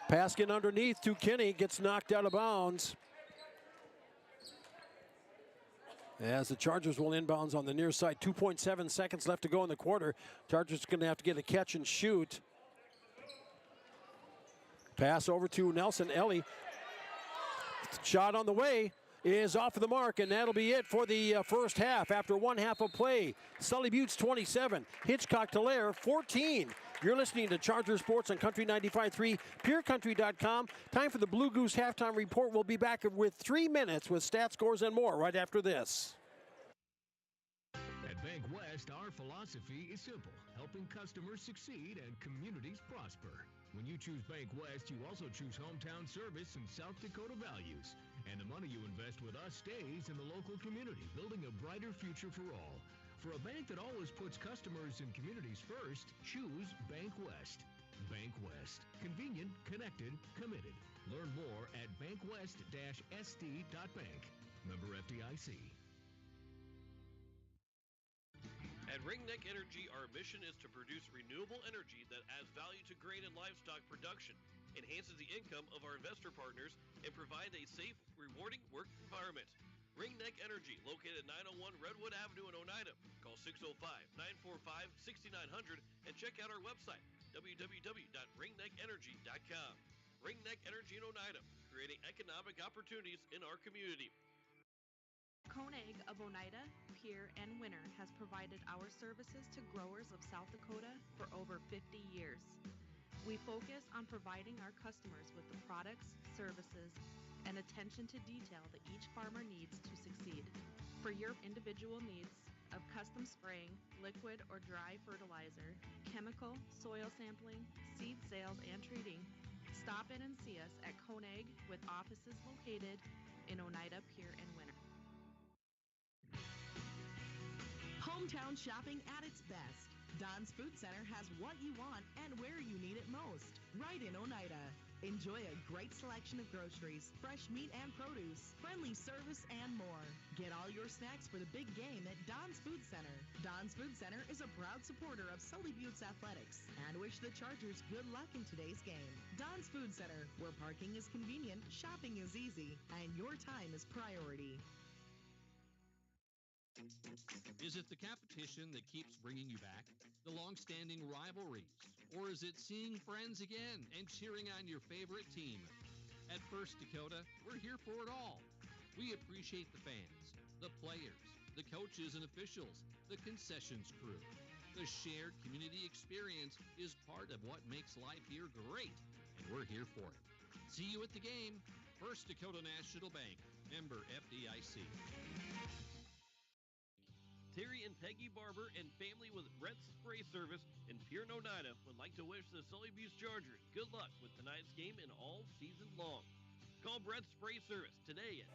Pass in underneath to Kinney, gets knocked out of bounds. As the Chargers will inbounds on the near side. 2.7 seconds left to go in the quarter. Chargers going to have to get a catch and shoot. Pass over to Nelson. Ellie. Shot on the way is off of the mark, and that'll be it for the first half. After one half of play, Sully Buttes 27, Hitchcock Tulare 14. You're listening to Charger Sports on Country 95.3, PureCountry.com. Time for the Blue Goose Halftime Report. We'll be back with 3 minutes with stat scores and more right after this. At Bank West, our philosophy is simple: helping customers succeed and communities prosper. When you choose Bank West, you also choose hometown service and South Dakota values. And the money you invest with us stays in the local community, building a brighter future for all. For a bank that always puts customers and communities first, choose Bank West. Bank West. Convenient, connected, committed. Learn more at bankwest-sd.bank. Member FDIC. At Ringneck Energy, our mission is to produce renewable energy that adds value to grain and livestock production, enhances the income of our investor partners, and provide a safe, rewarding work environment. Ringneck Energy, located at 901 Redwood Avenue in Oneida. Call 605-945-6900 and check out our website, www.ringneckenergy.com. Ringneck Energy in Oneida, creating economic opportunities in our community. Koenig of Oneida, Pierre, and Winter has provided our services to growers of South Dakota for over 50 years. We focus on providing our customers with the products, services, and attention to detail that each farmer needs to succeed. For your individual needs of custom spraying, liquid or dry fertilizer, chemical, soil sampling, seed sales, and treating, stop in and see us at Koenig with offices located in Oneida, Pierre, and Winter. Hometown shopping at its best. Don's Food Center has what you want and where you need it most, right in Oneida. Enjoy a great selection of groceries, fresh meat and produce, friendly service, and more. Get all your snacks for the big game at Don's Food Center. Don's Food Center is a proud supporter of Sully Buttes Athletics and wish the Chargers good luck in today's game. Don's Food Center, where parking is convenient, shopping is easy, and your time is priority. Is it the competition that keeps bringing you back? The long-standing rivalries? Or is it seeing friends again and cheering on your favorite team? At First Dakota, we're here for it all. We appreciate the fans, the players, the coaches and officials, the concessions crew. The shared community experience is part of what makes life here great, and we're here for it. See you at the game. First Dakota National Bank, member FDIC. Terry and Peggy Barber and family with Brett's Spray Service in Pierre, Oneida would like to wish the Sully Buttes Chargers good luck with tonight's game and all season long. Call Brett's Spray Service today at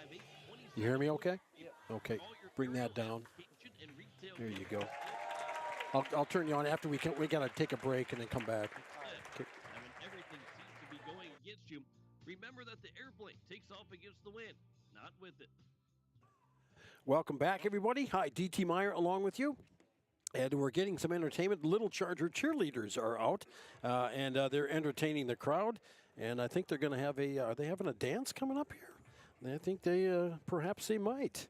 258-27. You hear me okay? Yeah. Okay, bring that down. There you go. I'll turn you on after we got to take a break and then come back. Okay. And when everything seems to be going against you, remember that the airplane takes off against the wind, not with it. Welcome back, everybody. Hi, D.T. Meyer along with you. And we're getting some entertainment. Little Charger cheerleaders are out, and they're entertaining the crowd. And I think they're going to have are they having a dance coming up here? I think perhaps they might.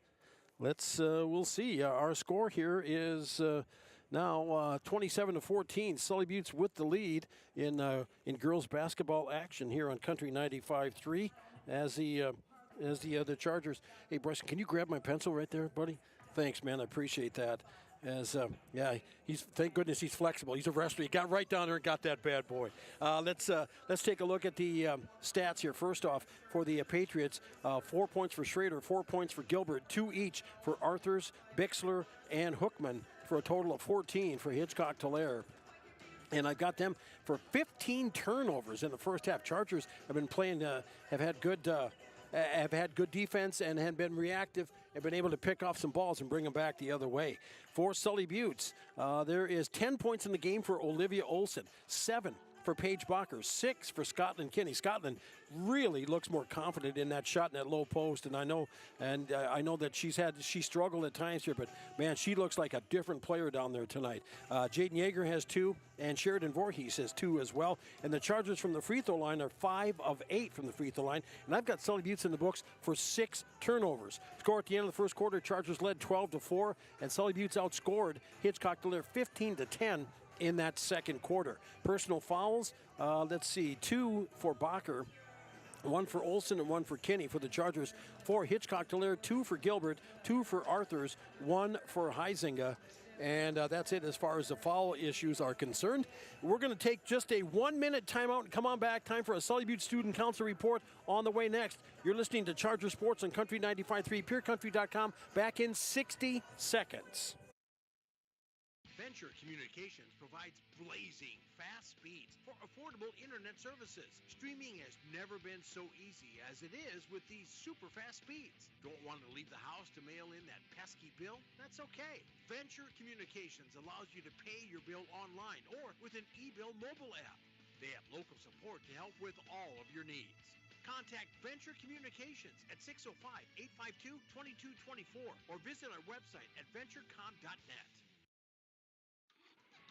We'll see. Our score here is now 27-14. Sully Buttes with the lead in girls basketball action here on Country 95.3 as the Chargers. Hey, Bryson, can you grab my pencil right there, buddy? Thanks, man. I appreciate that. Thank goodness he's flexible. He's a wrestler. He got right down there and got that bad boy. Let's take a look at the stats here. First off, for the Patriots, 4 points for Schrader, 4 points for Gilbert, 2 each for Arthurs, Bixler, and Hookman, for a total of 14 for Hitchcock Tulare. And I got them for 15 turnovers in the first half. Chargers have been playing, have had good defense and have been reactive and been able to pick off some balls and bring them back the other way. For Sully Buttes, there is 10 points in the game for Olivia Olsen, 7 for Paige Bacher, 6 for Scotland Kinney. Scotland really looks more confident in that shot in that low post, and I know that she struggled at times here, but man, she looks like a different player down there tonight. Jaden Yeager has 2, and Sheridan Voorhees has 2 as well. And the Chargers from the free throw line are 5 of 8 from the free throw line, and I've got Sully Buttes in the books for 6 turnovers. Score at the end of the first quarter, Chargers led 12-4, and Sully Buttes outscored Hitchcock Tulare 15-10 in that second quarter. Personal fouls, let's see, 2 for Bacher, 1 for Olsen and 1 for Kinney for the Chargers. 4 Hitchcock Tulare, 2 for Gilbert, 2 for Arthurs, 1 for Huizinga. And that's it as far as the foul issues are concerned. We're going to take just a 1-minute timeout and come on back. Time for a Sully Butte Student Council report on the way next. You're listening to Charger Sports on Country 95.3, PureCountry.com. Back in 60 seconds. Venture Communications provides blazing fast speeds for affordable internet services. Streaming has never been so easy as it is with these super fast speeds. Don't want to leave the house to mail in that pesky bill? That's okay. Venture Communications allows you to pay your bill online or with an e-bill mobile app. They have local support to help with all of your needs. Contact Venture Communications at 605-852-2224 or visit our website at venturecom.net.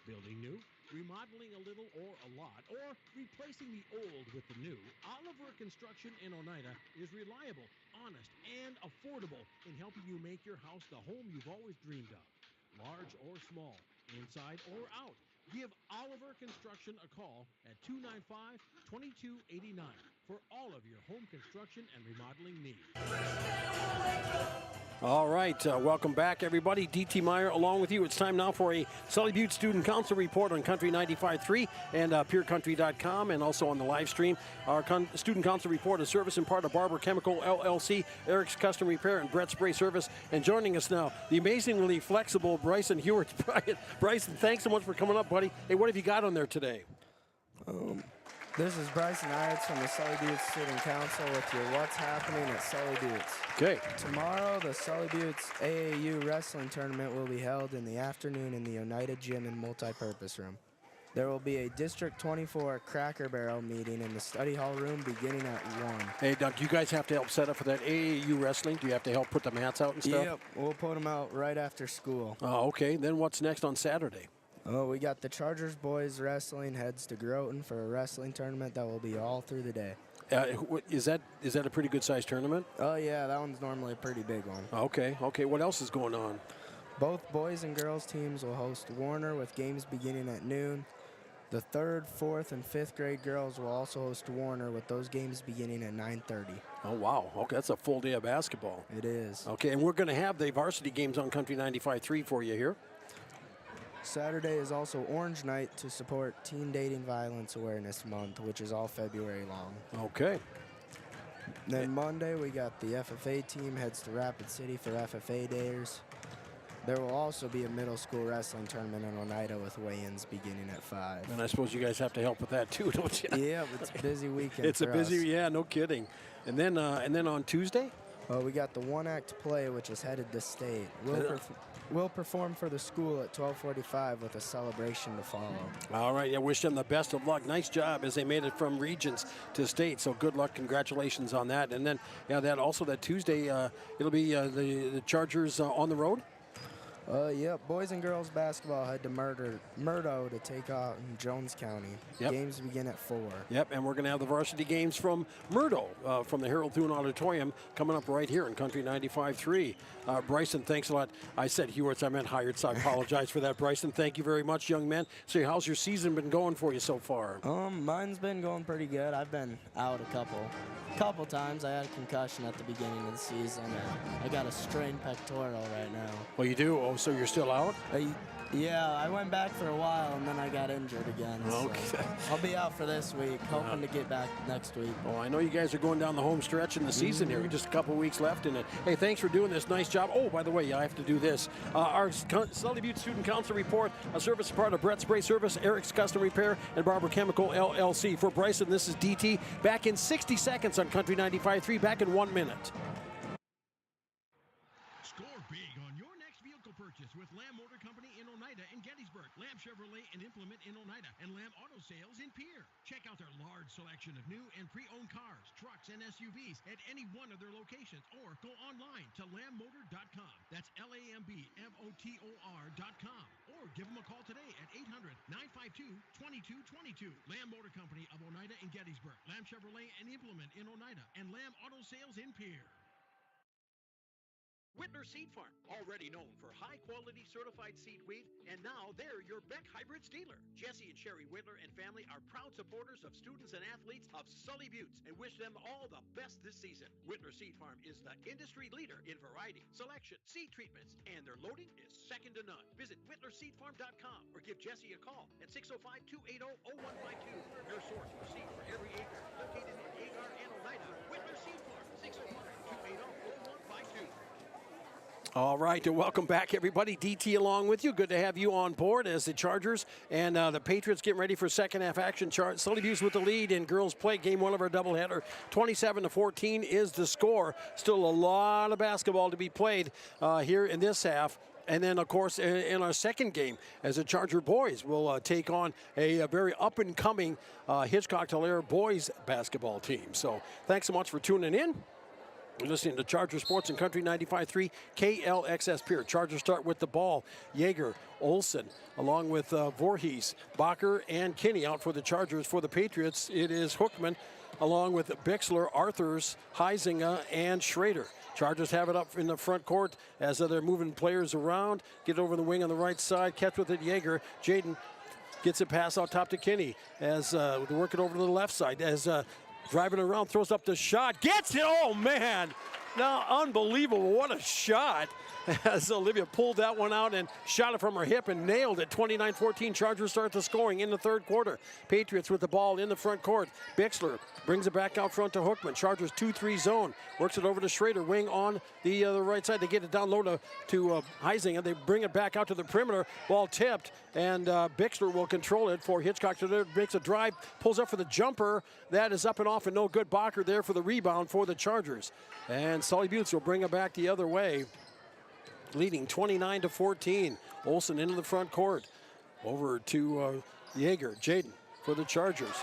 Building new, remodeling a little or a lot, or replacing the old with the new, Oliver Construction in Oneida is reliable, honest, and affordable in helping you make your house the home you've always dreamed of. Large or small, inside or out, give Oliver Construction a call at 295-2289 for all of your home construction and remodeling needs. All right, welcome back, everybody. D.T. Meyer along with you. It's time now for a Sully Butte Student Council report on Country 95.3 and PureCountry.com, and also on the live stream. Our Student Council report is service and part of Barber Chemical, LLC, Eric's Custom Repair, and Brett Spray Service. And joining us now, the amazingly flexible Bryson Hewitt. Bryson, thanks so much for coming up, buddy. Hey, what have you got on there today? This is Bryson Irons from the Sully Butte Student Council with your What's Happening at Sully Buttes. Okay. Tomorrow, the Sully Buttes AAU Wrestling Tournament will be held in the afternoon in the Oneida Gym and Multipurpose Room. There will be a District 24 Cracker Barrel meeting in the study hall room beginning at 1. Hey, Doug, do you guys have to help set up for that AAU wrestling? Do you have to help put the mats out and stuff? Yep, we'll put them out right after school. Oh, okay. Then what's next on Saturday? Oh, we got the Chargers boys wrestling heads to Groton for a wrestling tournament that will be all through the day. Is that a pretty good-sized tournament? Oh, yeah, that one's normally a pretty big one. Okay. What else is going on? Both boys and girls teams will host Warner with games beginning at noon. The 3rd, 4th, and 5th grade girls will also host Warner with those games beginning at 9:30. Oh, wow. Okay, that's a full day of basketball. It is. Okay, and we're going to have the varsity games on Country 95.3 for you here. Saturday is also Orange Night to support Teen Dating Violence Awareness Month, which is all February long. Okay. Then Monday, we got the FFA team heads to Rapid City for FFA Days. There will also be a middle school wrestling tournament in Oneida with weigh-ins beginning at 5. And I suppose you guys have to help with that too, don't you? Yeah, it's a busy weekend. It's a busy, yeah, no kidding. And then on Tuesday? We got the one-act play, which is headed to state. We'll perform for the school at 12:45 with a celebration to follow. All right, I wish them the best of luck. Nice job as they made it from regions to state. So good luck, congratulations on that. And then, that Tuesday, it'll be the Chargers on the road. Yep, boys and girls basketball head to Murdo to take out in Jones County. Yep. Games begin at 4. Yep, and we're going to have the varsity games from Murdo, from the Harold Thune Auditorium, coming up right here in Country 95.3. Bryson, thanks a lot. I said Hewitts, I meant Hired, so I apologize for that. Bryson, thank you very much, young man. So how's your season been going for you so far? Mine's been going pretty good. I've been out a couple times. I had a concussion at the beginning of the season, and I got a strained pectoral right now. Well, you do? Oh, so you're still out? Yeah, I went back for a while, and then I got injured again. Okay. So I'll be out for this week, hoping to get back next week. Oh, I know you guys are going down the home stretch in the season here. Just a couple weeks left in it. Hey, thanks for doing this. Nice job. Oh, by the way, I have to do this. Our Sully Butte Student Council report, a service part of Brett Spray Service, Eric's Custom Repair, and Barber Chemical, LLC. For Bryson, this is DT. Back in 60 seconds on Country 95.3. Back in 1 minute. Score big on your next vehicle purchase purchase with Lamb Motor Company in Oneida and Gettysburg, Lamb Chevrolet and Implement in Oneida, and Lamb Auto Sales in Pierre. Check out their large selection of new and pre-owned cars, trucks, and SUVs at any one of their locations, or go online to lambmotor.com. That's LAMBMOTOR.com. Or give them a call today at 800-952-2222. Lamb Motor Company of Oneida and Gettysburg, Lamb Chevrolet and Implement in Oneida, and Lamb Auto Sales in Pierre. Whitler Seed Farm, already known for high-quality certified seed wheat, and now they're your Beck Hybrids dealer. Jesse and Sherry Whitler and family are proud supporters of students and athletes of Sully Buttes and wish them all the best this season. Whitler Seed Farm is the industry leader in variety, selection, seed treatments, and their loading is second to none. Visit WhitlerSeedFarm.com or give Jesse a call at 605-280-0152. Your source for seed for every acre, located in Agar and Oneida. Whitler Seed Farm, 605-280-0152. All right, and welcome back, everybody. DT along with you. Good to have you on board as the Chargers and the Patriots getting ready for second half action. Sully Buttes with the lead in girls play. Game one of our doubleheader. 27-14 is the score. Still a lot of basketball to be played here in this half. And then, of course, in our second game, as the Charger boys will take on a very up-and-coming Hitchcock Tulare boys basketball team. So thanks so much for tuning in. You're listening to Charger Sports and Country 95.3 KLXS Pierre. Chargers start with the ball. Yeager, Olsen, along with Voorhees, Bacher, and Kinney out for the Chargers. For the Patriots, it is Hookman, along with Bixler, Arthurs, Heisinger, and Schrader. Chargers have it up in the front court as they're moving players around. Get over the wing on the right side. Catch with it, Yeager. Jaden gets a pass out top to Kinney as they work it over to the left side as driving around, throws up the shot, gets it. Oh, man. Now, unbelievable. What a shot. As Olivia pulled that one out and shot it from her hip and nailed it. 29-14, Chargers start the scoring in the third quarter. Patriots with the ball in the front court. Bixler brings it back out front to Hookman. Chargers 2-3 zone. Works it over to Schrader. Wing on the right side. They get it down low to Heising, and they bring it back out to the perimeter. Ball tipped, and Bixler will control it for Hitchcock. Makes a drive, pulls up for the jumper. That is up and off and no good. Bacher there for the rebound for the Chargers. And Sully Buttes will bring it back the other way, leading 29-14. Olsen into the front court. Over to Yeager. Jaden for the Chargers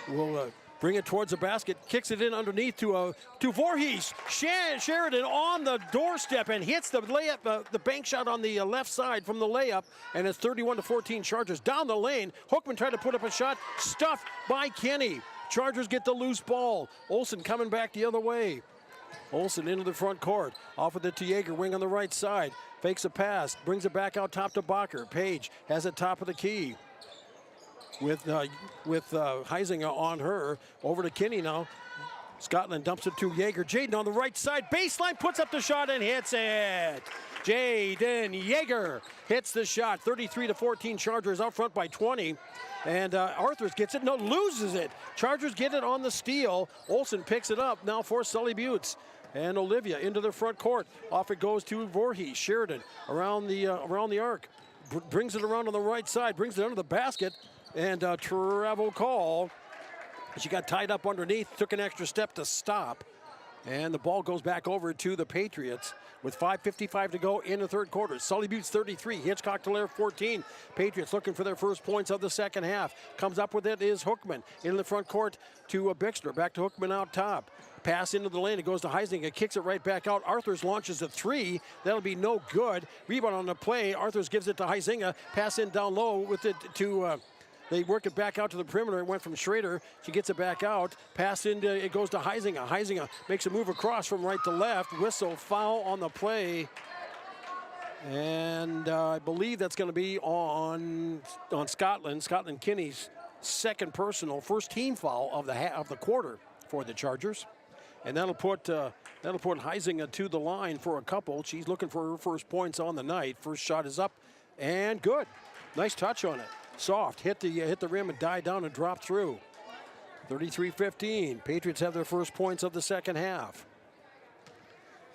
will bring it towards the basket. Kicks it in underneath to Voorhees. Sheridan on the doorstep and hits the layup, the bank shot on the left side from the layup. And it's 31-14 Chargers. Down the lane, Hookman tried to put up a shot. Stuffed by Kenny. Chargers get the loose ball. Olsen coming back the other way. Olsen into the front court. Off with it to Yeager, wing on the right side. Fakes a pass, brings it back out top to Bacher. Page has it top of the key. With Heisinger on her. Over to Kinney now. Scotland dumps it to Yeager. Jaden on the right side. Baseline, puts up the shot and hits it. Jaden Yeager hits the shot. 33-14 Chargers out front by 20. And Arthurs gets it, loses it. Chargers get it on the steal. Olsen picks it up now for Sully Buttes. And Olivia into the front court. Off it goes to Voorhees. Sheridan around the arc. Brings it around on the right side. Brings it under the basket. And travel call. She got tied up underneath. Took an extra step to stop. And the ball goes back over to the Patriots with 5:55 to go in the third quarter. Sully Buttes 33, Hitchcock Tulare 14. Patriots looking for their first points of the second half. Comes up with it is Hookman in the front court to Bixler. Back to Hookman out top. Pass into the lane. It goes to Heising. It kicks it right back out. Arthurs launches a three. That'll be no good. Rebound on the play. Arthurs gives it to Heisinger. Pass in down low with it to... They work it back out to the perimeter. It went from Schrader. She gets it back out. Pass into, it goes to Heisinger. Heisinger makes a move across from right to left. Whistle, foul on the play. And I believe that's going to be on Scotland. Scotland Kinney's second personal, first team foul of the quarter for the Chargers. And that'll put Heisinger to the line for a couple. She's looking for her first points on the night. First shot is up and good. Nice touch on it. Soft, hit the rim and died down and dropped through. 33-15. Patriots have their first points of the second half.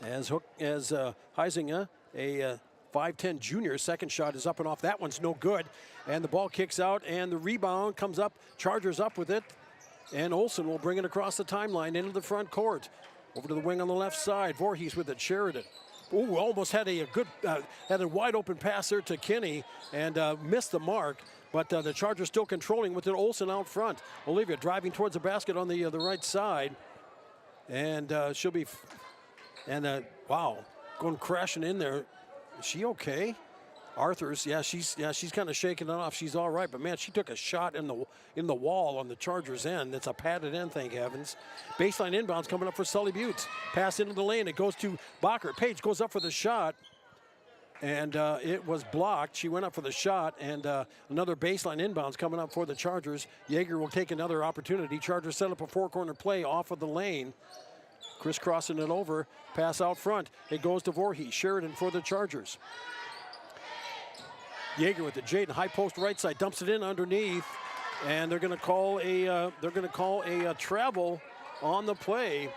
As Heisinger, a 5'10 junior, second shot is up and off. That one's no good. And the ball kicks out and the rebound comes up. Chargers up with it. And Olsen will bring it across the timeline into the front court. Over to the wing on the left side. Voorhees with it. Sheridan Ooh, almost had a good, had a wide open pass there to Kinney and missed the mark. But the Chargers still controlling with it. Olsen out front. Olivia driving towards the basket on the right side. And she'll be, wow, going crashing in there. Is she okay? Arthur's, she's kind of shaking it off. She's all right, but man, she took a shot in the wall on the Chargers' end. It's a padded end, thank heavens. Baseline inbounds coming up for Sully Buttes. Pass into the lane. It goes to Bacher. Page goes up for the shot, and it was blocked. She went up for the shot, and another baseline inbounds coming up for the Chargers. Yeager will take another opportunity. Chargers set up a four-corner play off of the lane. Crisscrossing it over. Pass out front. It goes to Voorhees. Sheridan for the Chargers. Yeager with the Jaden high post right side, dumps it in underneath, and they're going to call a travel on the play.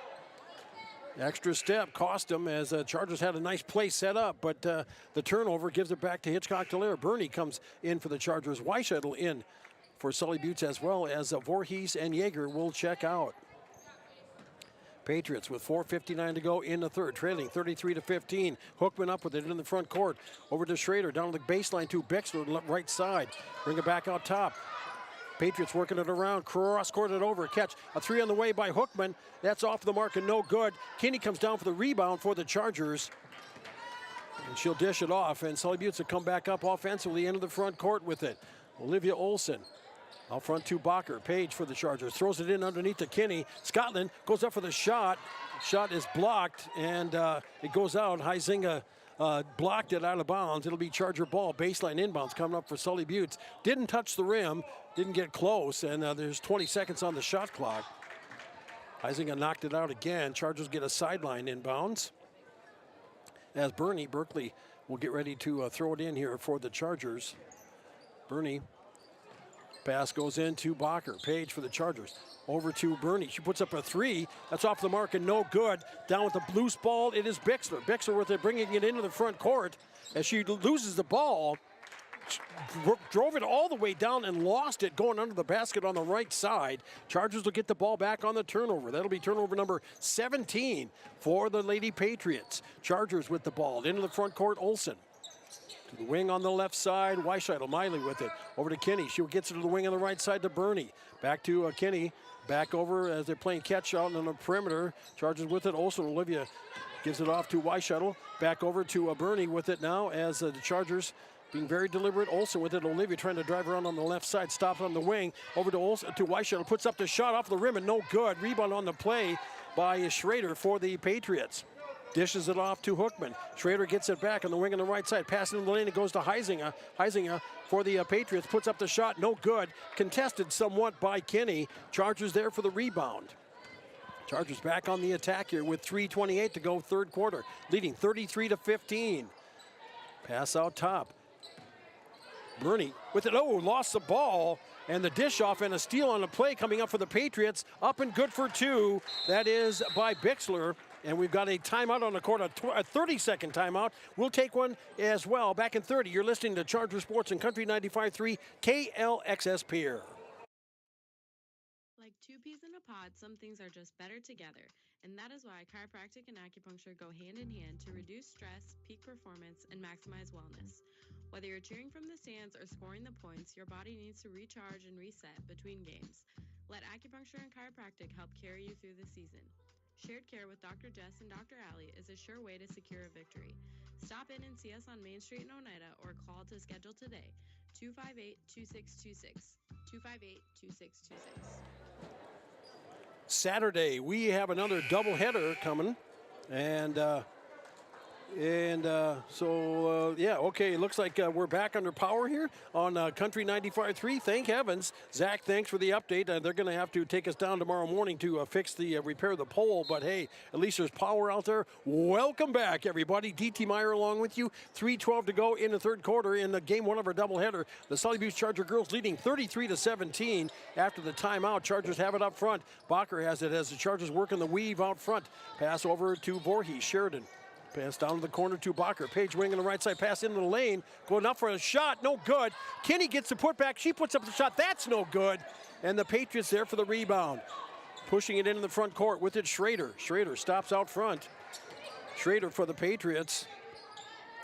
Extra step cost them as Chargers had a nice play set up, but the turnover gives it back to Hitchcock Tulare. Bernie comes in for the Chargers. Weishuttle in for Sully Buttes, as well as Voorhees and Yeager will check out. Patriots with 4:59 to go in the third, trailing 33-15. Hookman up with it in the front court. Over to Schrader, down the baseline to Bixler, right side. Bring it back out top. Patriots working it around, cross-court it over, catch. A three on the way by Hookman. That's off the mark and no good. Kinney comes down for the rebound for the Chargers. And she'll dish it off, and Sully Buttes will come back up offensively into the front court with it. Olivia Olsen. Out front to Bacher. Page for the Chargers. Throws it in underneath to Kinney. Scotland goes up for the shot. Shot is blocked, and it goes out. Huizinga blocked it out of bounds. It'll be Charger ball. Baseline inbounds coming up for Sully Buttes. Didn't touch the rim. Didn't get close, and there's 20 seconds on the shot clock. Huizinga knocked it out again. Chargers get a sideline inbounds. As Berkeley will get ready to throw it in here for the Chargers. Bernie. Pass goes into Bacher. Page for the Chargers. Over to Bernie. She puts up a three. That's off the mark and no good. Down with the loose ball, it is Bixler. Bixler with it, bringing it into the front court. As she loses the ball, drove it all the way down and lost it going under the basket on the right side. Chargers will get the ball back on the turnover. That'll be turnover number 17 for the Lady Patriots. Chargers with the ball. Into the front court, Olsen. To the wing on the left side, Weishuttle, Miley with it. Over to Kinney. She gets it to the wing on the right side to Bernie. Back to Kinney. Back over as they're playing catch out on the perimeter. Chargers with it. Olsen, Olivia gives it off to Weishuttle. Back over to Bernie with it now as the Chargers being very deliberate. Olsen with it. Olivia trying to drive around on the left side. Stops on the wing. Over to Olsen, to Weishuttle. Puts up the shot off the rim and no good. Rebound on the play by Schrader for the Patriots. Dishes it off to Hookman. Schrader gets it back on the wing on the right side. Passing in the lane, it goes to Huizinga. Huizinga for the Patriots puts up the shot, no good. Contested somewhat by Kinney. Chargers there for the rebound. Chargers back on the attack here with 3:28 to go third quarter. Leading 33-15. Pass out top. Bernie with it, lost the ball. And the dish off and a steal on the play coming up for the Patriots. Up and good for two. That is by Bixler. And we've got a timeout on the court, a 30-second timeout. We'll take one as well. Back in 30, you're listening to Charger Sports and Country 95.3 KLXS Pier. Like two peas in a pod, some things are just better together. And that is why chiropractic and acupuncture go hand in hand to reduce stress, peak performance, and maximize wellness. Whether you're cheering from the stands or scoring the points, your body needs to recharge and reset between games. Let acupuncture and chiropractic help carry you through the season. Shared care with Dr. Jess and Dr. Allie is a sure way to secure a victory. Stop in and see us on Main Street in Oneida or call to schedule today. 258-2626. 258-2626. Saturday, we have another doubleheader coming. And it looks like we're back under power here on Country 95.3. Thank heavens. Zach, thanks for the update. They're going to have to take us down tomorrow morning to repair the pole, but hey, at least there's power out there. Welcome back, everybody. DT Meyer along with you. 3:12 to go in the third quarter in the game one of our doubleheader. The Sully Buttes Charger girls leading 33-17 after the timeout. Chargers have it up front. Bacher has it as the Chargers working the weave out front. Pass over to Voorhees. Sheridan. Pass down to the corner to Bacher. Page wing on the right side. Pass into the lane. Going up for a shot. No good. Kinney gets the putback. She puts up the shot. That's no good. And the Patriots there for the rebound. Pushing it into the front court with it, Schrader. Schrader stops out front. Schrader for the Patriots.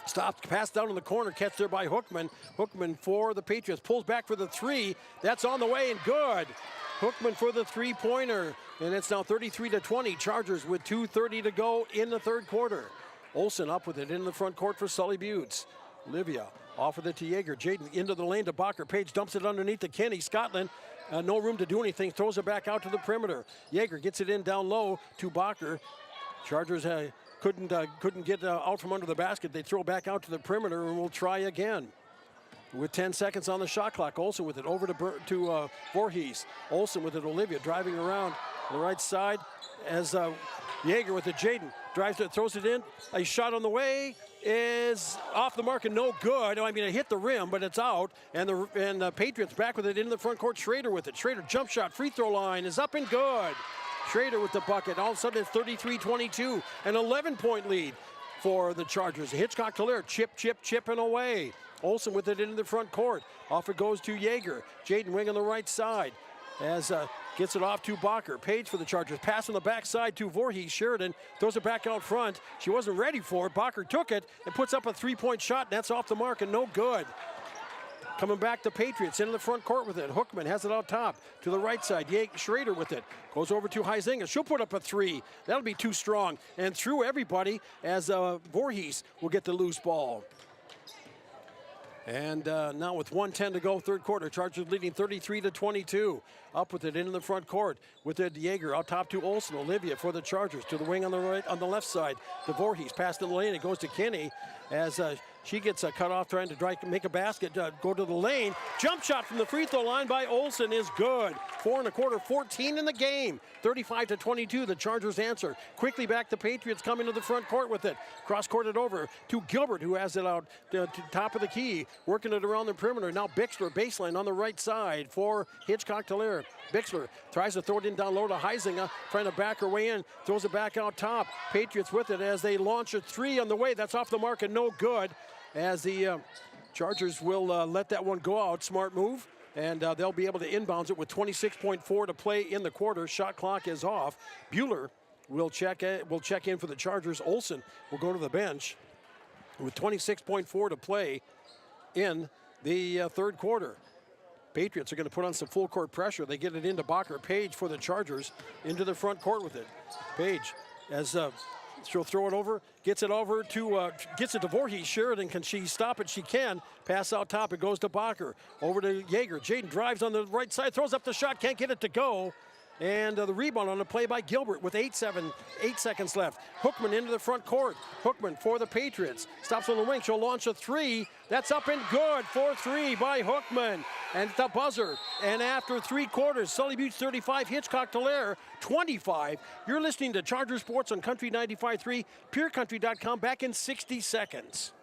Stopped, pass down in the corner, catch there by Hookman. Hookman for the Patriots, pulls back for the three. That's on the way and good. Hookman for the three-pointer, and it's now 33-20. Chargers with 2:30 to go in the third quarter. Olsen up with it in the front court for Sully Buttes. Olivia off with it to Yeager. Jaden into the lane to Bacher. Page dumps it underneath to Kenny. Scotland, no room to do anything, throws it back out to the perimeter. Yeager gets it in down low to Bacher. Chargers couldn't get out from under the basket. They throw back out to the perimeter and we'll try again. With 10 seconds on the shot clock, Olsen with it over to Voorhees. Olsen with it, Olivia driving around the right side as Yeager with it. Jaden drives it, throws it in. A shot on the way is off the mark and no good. I mean, it hit the rim, but it's out. And the Patriots back with it into the front court. Schrader with it. Schrader jump shot, free throw line is up and good. Schrader with the bucket. All of a sudden it's 33-22, an 11-point lead for the Chargers. Hitchcock Tulare chipping away. Olsen with it into the front court. Off it goes to Yeager. Jaden wing on the right side as gets it off to Bacher. Page for the Chargers. Pass on the backside to Voorhees. Sheridan throws it back out front. She wasn't ready for it. Bacher took it and puts up a three-point shot, and that's off the mark and no good. Coming back to Patriots into the front court with it. Hookman has it out top to the right side. Schrader with it. Goes over to Huizinga. She'll put up a three. That'll be too strong. And through everybody as Voorhees will get the loose ball. And now with 1:10 to go, third quarter, Chargers leading 33-22. Up with it into the front court with it. Yeager out top to Olsen. Olivia for the Chargers to the wing on the left side. To Voorhees, passed in the lane. It goes to Kinney as she gets cut off trying to make a basket. Go to the lane. Jump shot from the free throw line by Olsen is good. 4 1/4, 14 in the game. 35-22. The Chargers answer. Quickly back the Patriots come into the front court with it. Cross courted over to Gilbert, who has it out to top of the key, working it around the perimeter. Now Bixler baseline on the right side for Hitchcock Tulare. Bixler tries to throw it in down low to Huizinga, trying to back her way in, throws it back out top. Patriots with it as they launch a three on the way. That's off the mark and no good, as the Chargers will let that one go out. Smart move, and they'll be able to inbounds it with 26.4 to play in the quarter. Shot clock is off. Bueller will check in for the Chargers. Olsen will go to the bench with 26.4 to play in the third quarter. Patriots are going to put on some full court pressure. They get it into Bacher. Page for the Chargers into the front court with it. Page as she'll throw it over, gets it to Voorhees. Sheridan, can she stop it? She can. Pass out top, it goes to Bacher. Over to Yeager. Jaden drives on the right side, throws up the shot, can't get it to go. And the rebound on the play by Gilbert with 8 seconds left. Hookman into the front court. Hookman for the Patriots. Stops on the wing. She'll launch a three. That's up and good. 4-3 by Hookman. And the buzzer. And after three quarters, Sully Buttes 35, Hitchcock Tulare 25. You're listening to Charger Sports on Country 95.3, PureCountry.com. Back in 60 seconds.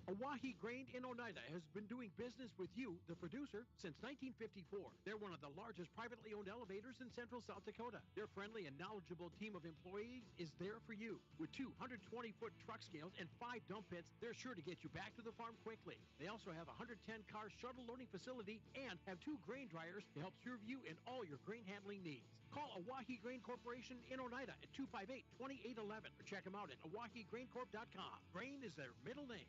Oahe Grain in Oneida has been doing business with you, the producer, since 1954. They're one of the largest privately owned elevators in central South Dakota. Their friendly and knowledgeable team of employees is there for you. With 220-foot truck scales and 5 dump pits, they're sure to get you back to the farm quickly. They also have a 110-car shuttle loading facility and have 2 grain dryers to help serve you in all your grain handling needs. Call Oahe Grain Corporation in Oneida at 258-2811 or check them out at oahegraincorp.com. Grain is their middle name.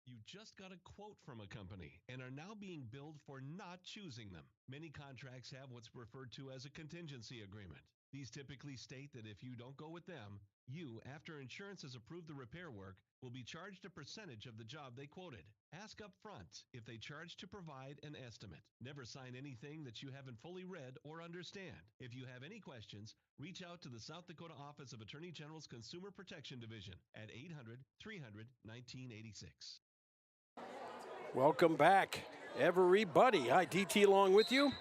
You just got a quote from a company and are now being billed for not choosing them. Many contracts have what's referred to as a contingency agreement. These typically state that if you don't go with them, you, after insurance has approved the repair work, will be charged a percentage of the job they quoted. Ask up front if they charge to provide an estimate. Never sign anything that you haven't fully read or understand. If you have any questions, reach out to the South Dakota Office of Attorney General's Consumer Protection Division at 800-300-1986. Welcome back, everybody. Hi, DT along with you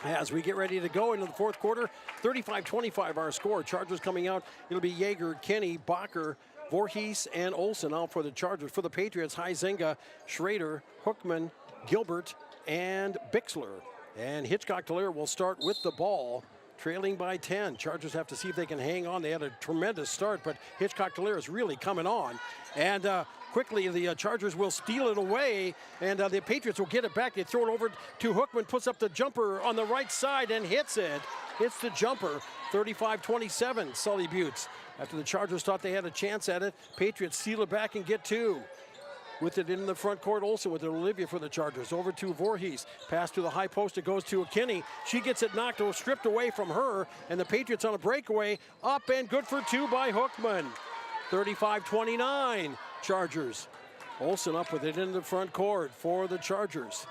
as we get ready to go into the fourth quarter. 35-25 our score. Chargers coming out. It'll be Yeager, Kenny, Bacher, Voorhees, and Olsen out for the Chargers. For the Patriots, Huizinga, Schrader, Hookman, Gilbert, and Bixler. And Hitchcock Tulare will start with the ball, trailing by 10. Chargers have to see if they can hang on. They had a tremendous start, but Hitchcock Tulare is really coming on. And quickly, the Chargers will steal it away, and the Patriots will get it back. They throw it over to Hookman, puts up the jumper on the right side and hits it. Hits the jumper 35-27, Sully Buttes. After the Chargers thought they had a chance at it, Patriots seal it back and get two. With it in the front court, Olsen with it, Olivia for the Chargers. Over to Voorhees. Pass to the high post, it goes to Kinney. She gets it knocked or stripped away from her, and the Patriots on a breakaway. Up and good for two by Hookman. 35-29, Chargers. Olsen up with it in the front court for the Chargers.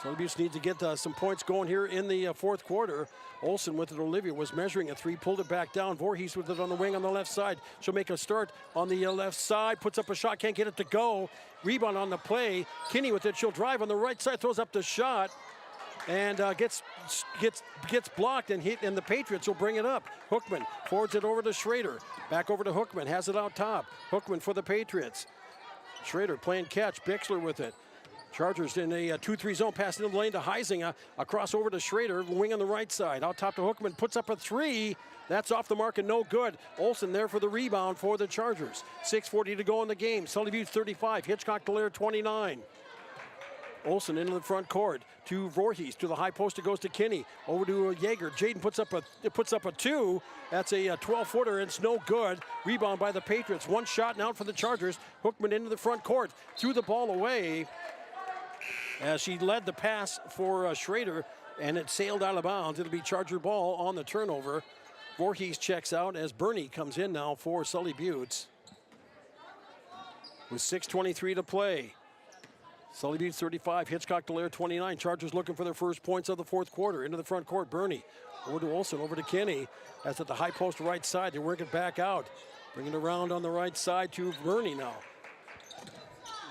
Sully Buttes needs to get some points going here in the fourth quarter. Olsen with it, Olivia was measuring a three, pulled it back down. Voorhees with it on the wing on the left side. She'll make a start on the left side, puts up a shot, can't get it to go. Rebound on the play. Kinney with it, she'll drive on the right side, throws up the shot, and gets blocked and hit, and the Patriots will bring it up. Hookman forwards it over to Schrader. Back over to Hookman, has it out top. Hookman for the Patriots. Schrader playing catch, Bixler with it. Chargers in a 2-3 zone, pass in the lane to Heisinger, across over to Schrader, wing on the right side. Out top to Hookman, puts up a three. That's off the mark and no good. Olsen there for the rebound for the Chargers. 6:40 to go in the game. Sully Buttes 35, Hitchcock Tulare 29. Olsen into the front court to Voorhees, to the high post. It goes to Kinney, over to Yeager. Jaden puts up a two. That's a 12-footer, and it's no good. Rebound by the Patriots. One shot now for the Chargers. Hookman into the front court, threw the ball away as she led the pass for Schrader, and it sailed out of bounds. It'll be Charger ball on the turnover. Voorhees checks out as Bernie comes in now for Sully Buttes. With 6:23 to play. Sully Buttes 35, Hitchcock Tulare 29. Chargers looking for their first points of the fourth quarter. Into the front court, Bernie. Over to Olsen, over to Kinney. That's at the high post right side. They work it back out. Bring it around on the right side to Bernie now.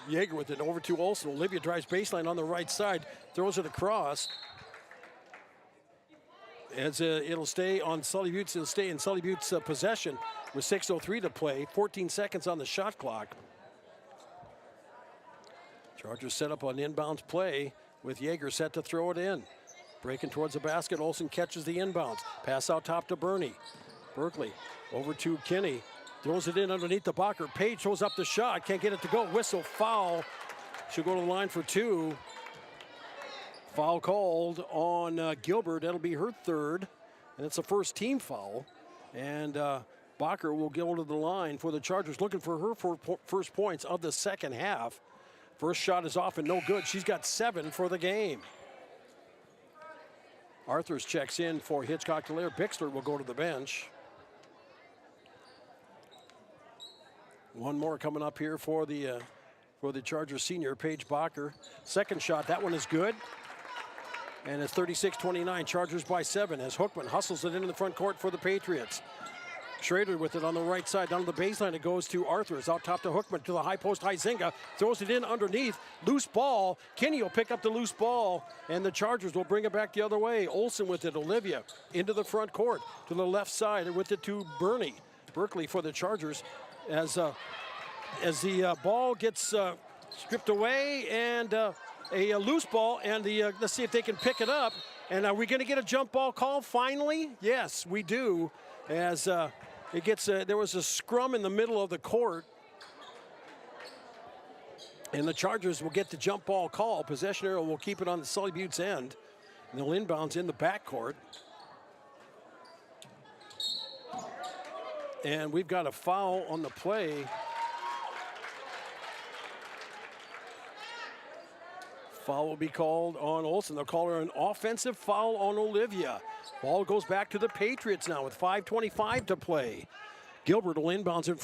Yeager with it over to Olsen. Olivia drives baseline on the right side, throws it across. As it'll stay on Sully Buttes, it'll stay in Sully Buttes' possession with 6:03 to play. 14 seconds on the shot clock. Chargers set up an inbounds play with Yeager set to throw it in. Breaking towards the basket, Olsen catches the inbounds. Pass out top to Bernie. Berkeley over to Kinney. Throws it in underneath the blocker. Page throws up the shot. Can't get it to go. Whistle, foul. She'll go to the line for two. Foul called on Gilbert. That'll be her third. And it's a first team foul. And Bacher will go to the line for the Chargers, looking for her first points of the second half. First shot is off and no good. She's got 7 for the game. Arthurs checks in for Hitchcock Tulare. Bixler will go to the bench. One more coming up here for the Chargers senior, Paige Bacher. Second shot, that one is good. And it's 36-29, Chargers by 7 as Hookman hustles it into the front court for the Patriots. Schrader with it on the right side, down to the baseline. It goes to Arthurs, out top to Hookman, to the high post, Heisinger. Throws it in underneath, loose ball. Kinney will pick up the loose ball, and the Chargers will bring it back the other way. Olsen with it, Olivia into the front court, to the left side, and with it to Bernie. Berkeley for the Chargers as the ball gets stripped away, and a loose ball, and let's see if they can pick it up. And are we going to get a jump ball call finally? Yes, we do. As it gets, there was a scrum in the middle of the court, and the Chargers will get the jump ball call. Possession arrow will keep it on the Sully Buttes end, and they'll inbounds in the backcourt. And we've got a foul on the play. Foul will be called on Olsen. They'll call her an offensive foul on Olivia. Ball goes back to the Patriots now with 5:25 to play. Gilbert will inbounds in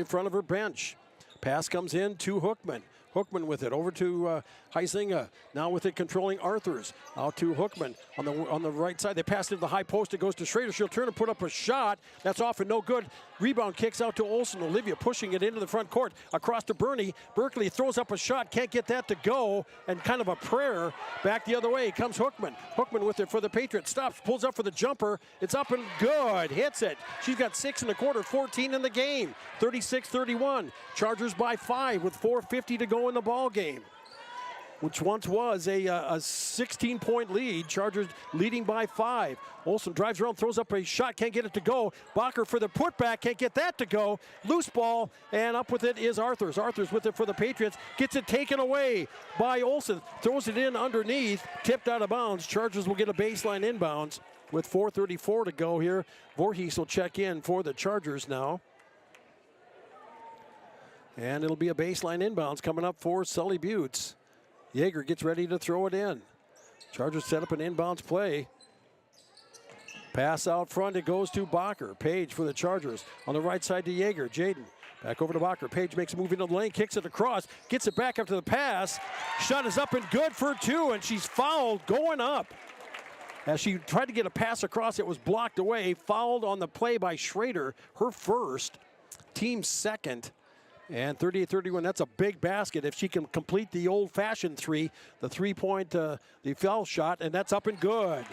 front of her bench. Pass comes in to Hookman. Hookman with it over to Heisinger. Now with it controlling Arthurs. Out to Hookman on the right side. They pass it to the high post. It goes to Schrader. She'll turn and put up a shot. That's off and no good. Rebound kicks out to Olsen. Olivia pushing it into the front court. Across to Bernie. Berkeley throws up a shot. Can't get that to go. And kind of a prayer. Back the other way comes Hookman. Hookman with it for the Patriots. Stops. Pulls up for the jumper. It's up and good. Hits it. She's got 6 1/4. 14 in the game. 36-31. Chargers by 5 with 4:50 to go in the ball game. which once was a 16-point lead. Chargers leading by 5. Olsen drives around, throws up a shot, can't get it to go. Bacher for the putback, can't get that to go. Loose ball, and up with it is Arthurs. Arthurs with it for the Patriots, gets it taken away by Olsen, throws it in underneath, tipped out of bounds. Chargers will get a baseline inbounds with 4:34 to go here. Voorhees will check in for the Chargers now. And it'll be a baseline inbounds coming up for Sully Buttes. Yeager gets ready to throw it in. Chargers set up an inbounds play. Pass out front, it goes to Bacher. Page for the Chargers. On the right side to Yeager. Jaden back over to Bacher. Page makes a move into the lane, kicks it across, gets it back after the pass. Shot is up and good for 2, and she's fouled going up. As she tried to get a pass across, it was blocked away. Fouled on the play by Schrader, her first, team second. And 38-31, that's a big basket if she can complete the old-fashioned 3, the 3-point, the foul shot, and that's up and good.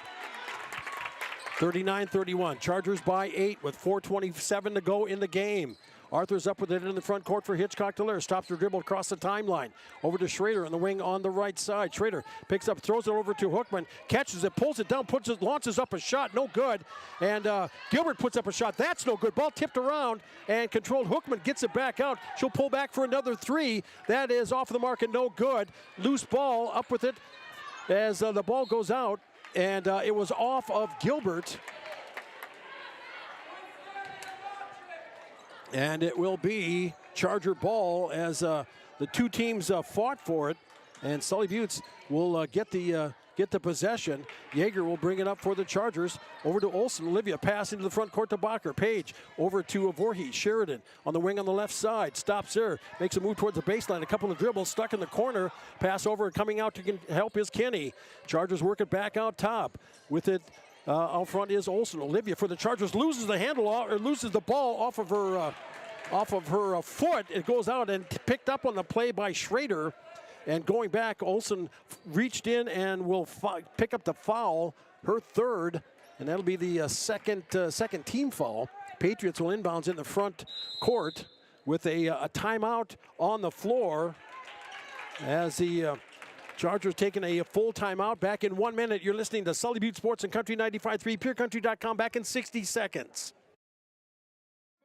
39-31, Chargers by 8 with 4:27 to go in the game. Arthur's up with it in the front court for Hitchcock. Tulare stops her dribble across the timeline. Over to Schrader on the wing on the right side. Schrader picks up, throws it over to Hookman, catches it, pulls it down, launches up a shot, no good. And Gilbert puts up a shot, that's no good. Ball tipped around and controlled. Hookman gets it back out. She'll pull back for another 3. That is off the mark and no good. Loose ball, up with it as the ball goes out. And it was off of Gilbert. And it will be Charger ball as the two teams fought for it. And Sully Buttes will get the possession. Yeager will bring it up for the Chargers. Over to Olsen. Olivia pass into the front court to Bacher. Page over to Voorhees. Sheridan on the wing on the left side. Stops there. Makes a move towards the baseline. A couple of dribbles. Stuck in the corner. Pass over and coming out to help is Kenny. Chargers work it back out top. With it out front is Olsen. Olivia for the Chargers loses the handle or loses the ball off of her foot. It goes out and picked up on the play by Schrader. And going back, Olsen reached in and will pick up the foul, her third, and that'll be the second team foul. Patriots will inbounds in the front court with a timeout on the floor as the Chargers taking a full timeout. Back in 1 minute, you're listening to Sully Butte Sports and Country 95.3, PureCountry.com. Back in 60 seconds.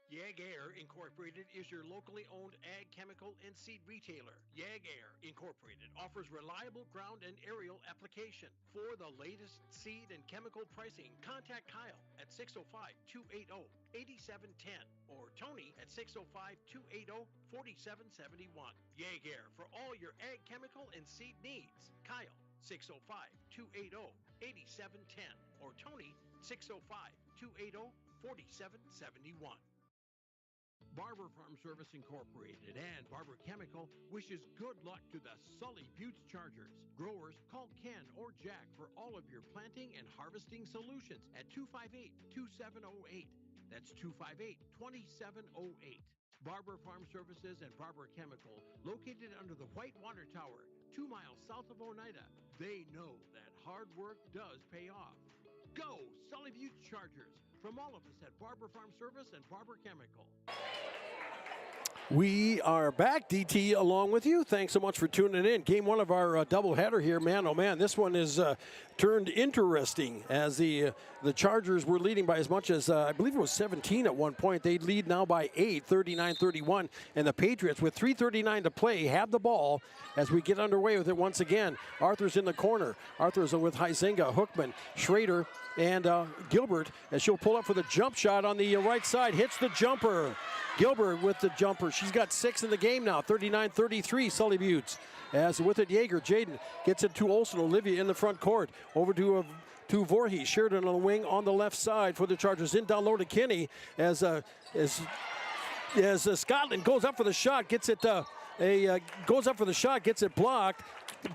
YAG Air Incorporated is your locally owned ag chemical and seed retailer. YAG Air Incorporated offers reliable ground and aerial application. For the latest seed and chemical pricing, contact Kyle at 605-280-8710 or Tony at 605-280-4771. YAG Air for all your ag chemical and seed needs. Kyle 605-280-8710 or Tony 605-280-4771. Barber Farm Service Incorporated and Barber Chemical wishes good luck to the Sully Buttes Chargers. Growers, call Ken or Jack for all of your planting and harvesting solutions at 258-2708. That's 258-2708. Barber Farm Services and Barber Chemical, located under the White Water Tower, 2 miles south of Oneida. They know that hard work does pay off. Go Sully Buttes Chargers! From all of us at Barber Farm Service and Barber Chemical. We are back, DT, along with you. Thanks so much for tuning in. Game 1 of our doubleheader here. Man, oh man, this one is turned interesting as the Chargers were leading by as much as, I believe it was 17 at one point. They lead now by 8, 39-31. And the Patriots, with 3:39 to play, have the ball as we get underway with it once again. Arthur's in the corner. Arthur's with Huizenga, Hookman, Schrader, and Gilbert as she'll pull up for the jump shot on the right side. Hits the jumper. Gilbert with the jumper. She's got 6 in the game now. 39-33, Sully Buttes. As with it, Yeager. Jaden gets it to Olsen. Olivia in the front court. Over to Voorhees. Sheridan on the wing on the left side for the Chargers. In down low to Kinney as Scotland goes up for the shot. Gets it gets it blocked.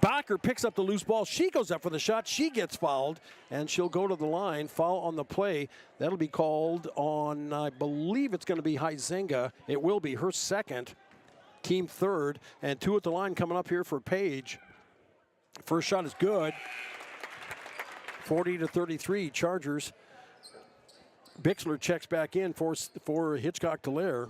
Bacher picks up the loose ball. She goes up for the shot. She gets fouled, and she'll go to the line. Foul on the play. That'll be called on, I believe it's going to be Huizenga. It will be her second, team third, and 2 at the line coming up here for Page. First shot is good. 40-33, Chargers. Bixler checks back in for Hitchcock Tulare.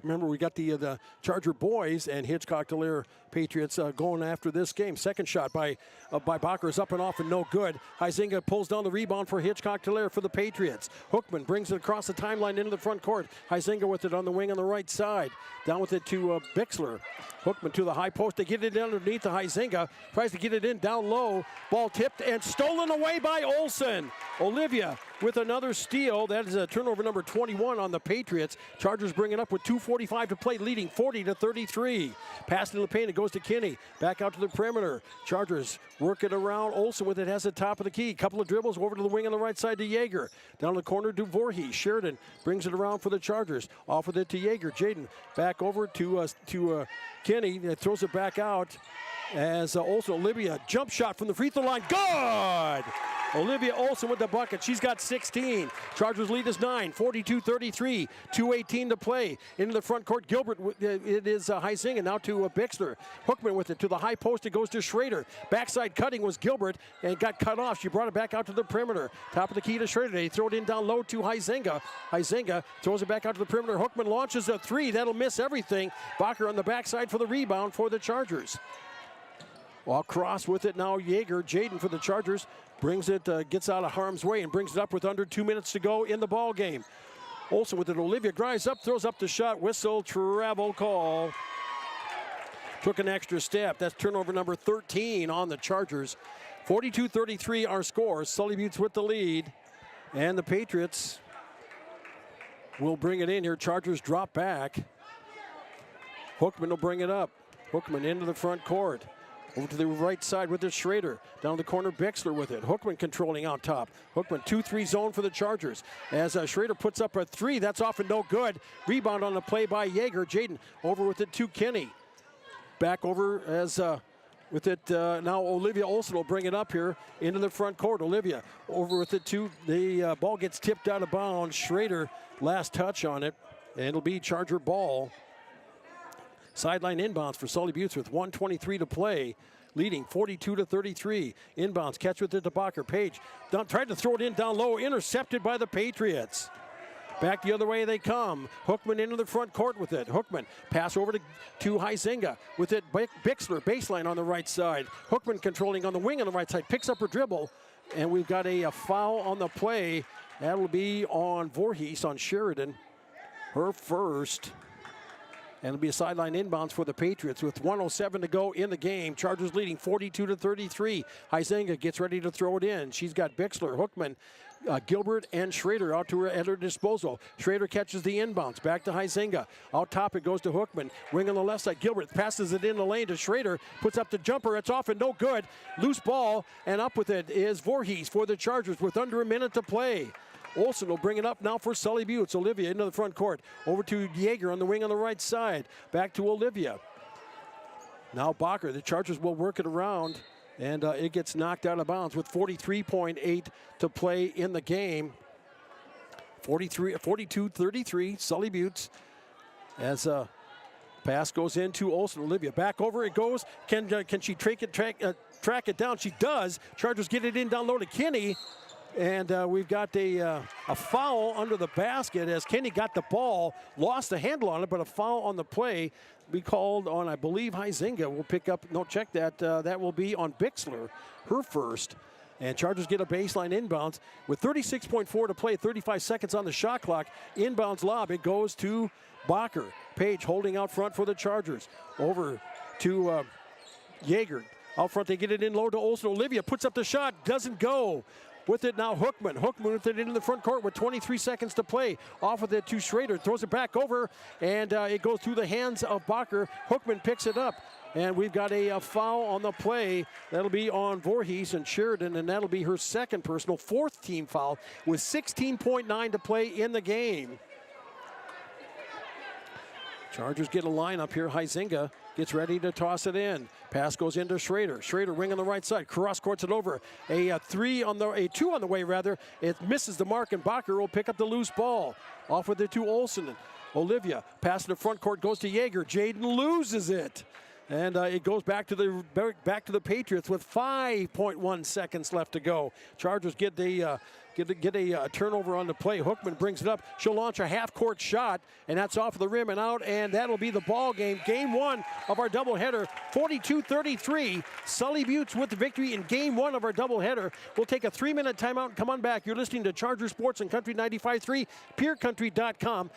Remember, we got the Charger boys and Hitchcock Tulare Patriots going after this game. Second shot by Bacher is up and off and no good. Huizinga pulls down the rebound for Hitchcock Tulare for the Patriots. Hookman brings it across the timeline into the front court. Huizinga with it on the wing on the right side. Down with it to Bixler. Hookman to the high post. They get it underneath the Huizinga. Tries to get it in down low. Ball tipped and stolen away by Olsen. Olivia with another steal. That is a turnover number 21 on the Patriots. Chargers bring it up with 2:45 to play, leading 40-33. Pass to the paint. It goes to Kinney. Back out to the perimeter. Chargers work it around. Olsen with it has the top of the key. Couple of dribbles over to the wing on the right side to Yeager. Down the corner to Voorhees. Sheridan brings it around for the Chargers. Off with it to Yeager. Jaden back over to Kinney. Throws it back out as Olsen. Olivia jump shot from the free throw line. Good! Olivia Olsen with the bucket. She's got 16. Chargers lead is 9, 42-33. 2:18 to play. Into the front court, Gilbert. It is Huizinga now to Bixler. Hookman with it to the high post. It goes to Schrader. Backside cutting was Gilbert and got cut off. She brought it back out to the perimeter. Top of the key to Schrader. They throw it in down low to Huizinga. Huizinga throws it back out to the perimeter. Hookman launches a three. That'll miss everything. Bacher on the backside for the rebound for the Chargers. Well, cross with it now, Yeager. Jaden for the Chargers brings it, gets out of harm's way and brings it up with under 2 minutes to go in the ball game. Olsen with it. Olivia drives up, throws up the shot. Whistle, travel call. Took an extra step. That's turnover number 13 on the Chargers. 42-33 our score. Sully Buttes with the lead. And the Patriots will bring it in here. Chargers drop back. Hookman will bring it up. Hookman into the front court. Over to the right side with it, Schrader. Down the corner, Bixler with it. Hookman controlling out top. Hookman 2-3 zone for the Chargers. As Schrader puts up a three, that's off and no good. Rebound on the play by Yeager. Jaden over with it to Kinney. Back over as with it now Olivia Olsen will bring it up here into the front court. Olivia over with it to the ball gets tipped out of bounds. Schrader last touch on it. And it'll be Charger ball. Sideline inbounds for Sully Buttes with 1:23 to play, leading 42-33. Inbounds, catch with it to Bacher. Page tried to throw it in down low, intercepted by the Patriots. Back the other way they come. Hookman into the front court with it. Hookman pass over to Huizinga with it. Bixler baseline on the right side. Hookman controlling on the wing on the right side. Picks up her dribble, and we've got a foul on the play. That will be on Voorhees, on Sheridan. Her first. And it'll be a sideline inbounds for the Patriots with 1:07 to go in the game. Chargers leading 42-33. Huizinga gets ready to throw it in. She's got Bixler, Hookman, Gilbert, and Schrader out to her at her disposal. Schrader catches the inbounds. Back to Huizinga. Out top it goes to Hookman. Wing on the left side. Gilbert passes it in the lane to Schrader. Puts up the jumper. It's off and no good. Loose ball, and up with it is Voorhees for the Chargers with under a minute to play. Olsen will bring it up now for Sully Buttes. Olivia into the front court. Over to Yeager on the wing on the right side. Back to Olivia. Now Bacher. The Chargers will work it around, and it gets knocked out of bounds with 43.8 to play in the game. 42-33, Sully Buttes. As pass goes into Olsen. Olivia back over it goes. Can she track it down? She does. Chargers get it in down low to Kinney. And we've got a foul under the basket as Kenny got the ball, lost the handle on it, but a foul on the play be called on, I believe, Huizinga will pick up. No, check that. That will be on Bixler, her first. And Chargers get a baseline inbounds with 36.4 to play, 35 seconds on the shot clock. Inbounds lob. It goes to Bacher. Page holding out front for the Chargers. Over to Yeager. Out front, they get it in low to Olsen. Olivia puts up the shot, doesn't go. With it now, Hookman. Hookman with it into the front court with 23 seconds to play. Off with it to Schrader. Throws it back over, and it goes through the hands of Bacher. Hookman picks it up, and we've got a foul on the play. That'll be on Voorhees and Sheridan, and that'll be her second personal, fourth team foul with 16.9 to play in the game. Chargers get a lineup here. Huizinga gets ready to toss it in. Pass goes into Schrader. Schrader wing on the right side. Cross courts it over. A two on the way rather. It misses the mark, and Bacher will pick up the loose ball. Off with it to Olsen. Olivia pass in the front court goes to Yeager. Jaden loses it. And it goes back to the Patriots with 5.1 seconds left to go. Chargers get get a turnover on the play. Hookman brings it up. She'll launch a half-court shot, and that's off the rim and out, and that'll be the ball game. Game one of our doubleheader, 42-33. Sully Buttes with the victory in game one of our doubleheader. We'll take a 3-minute timeout and come on back. You're listening to Charger Sports and Country 95.3, PeerCountry.com.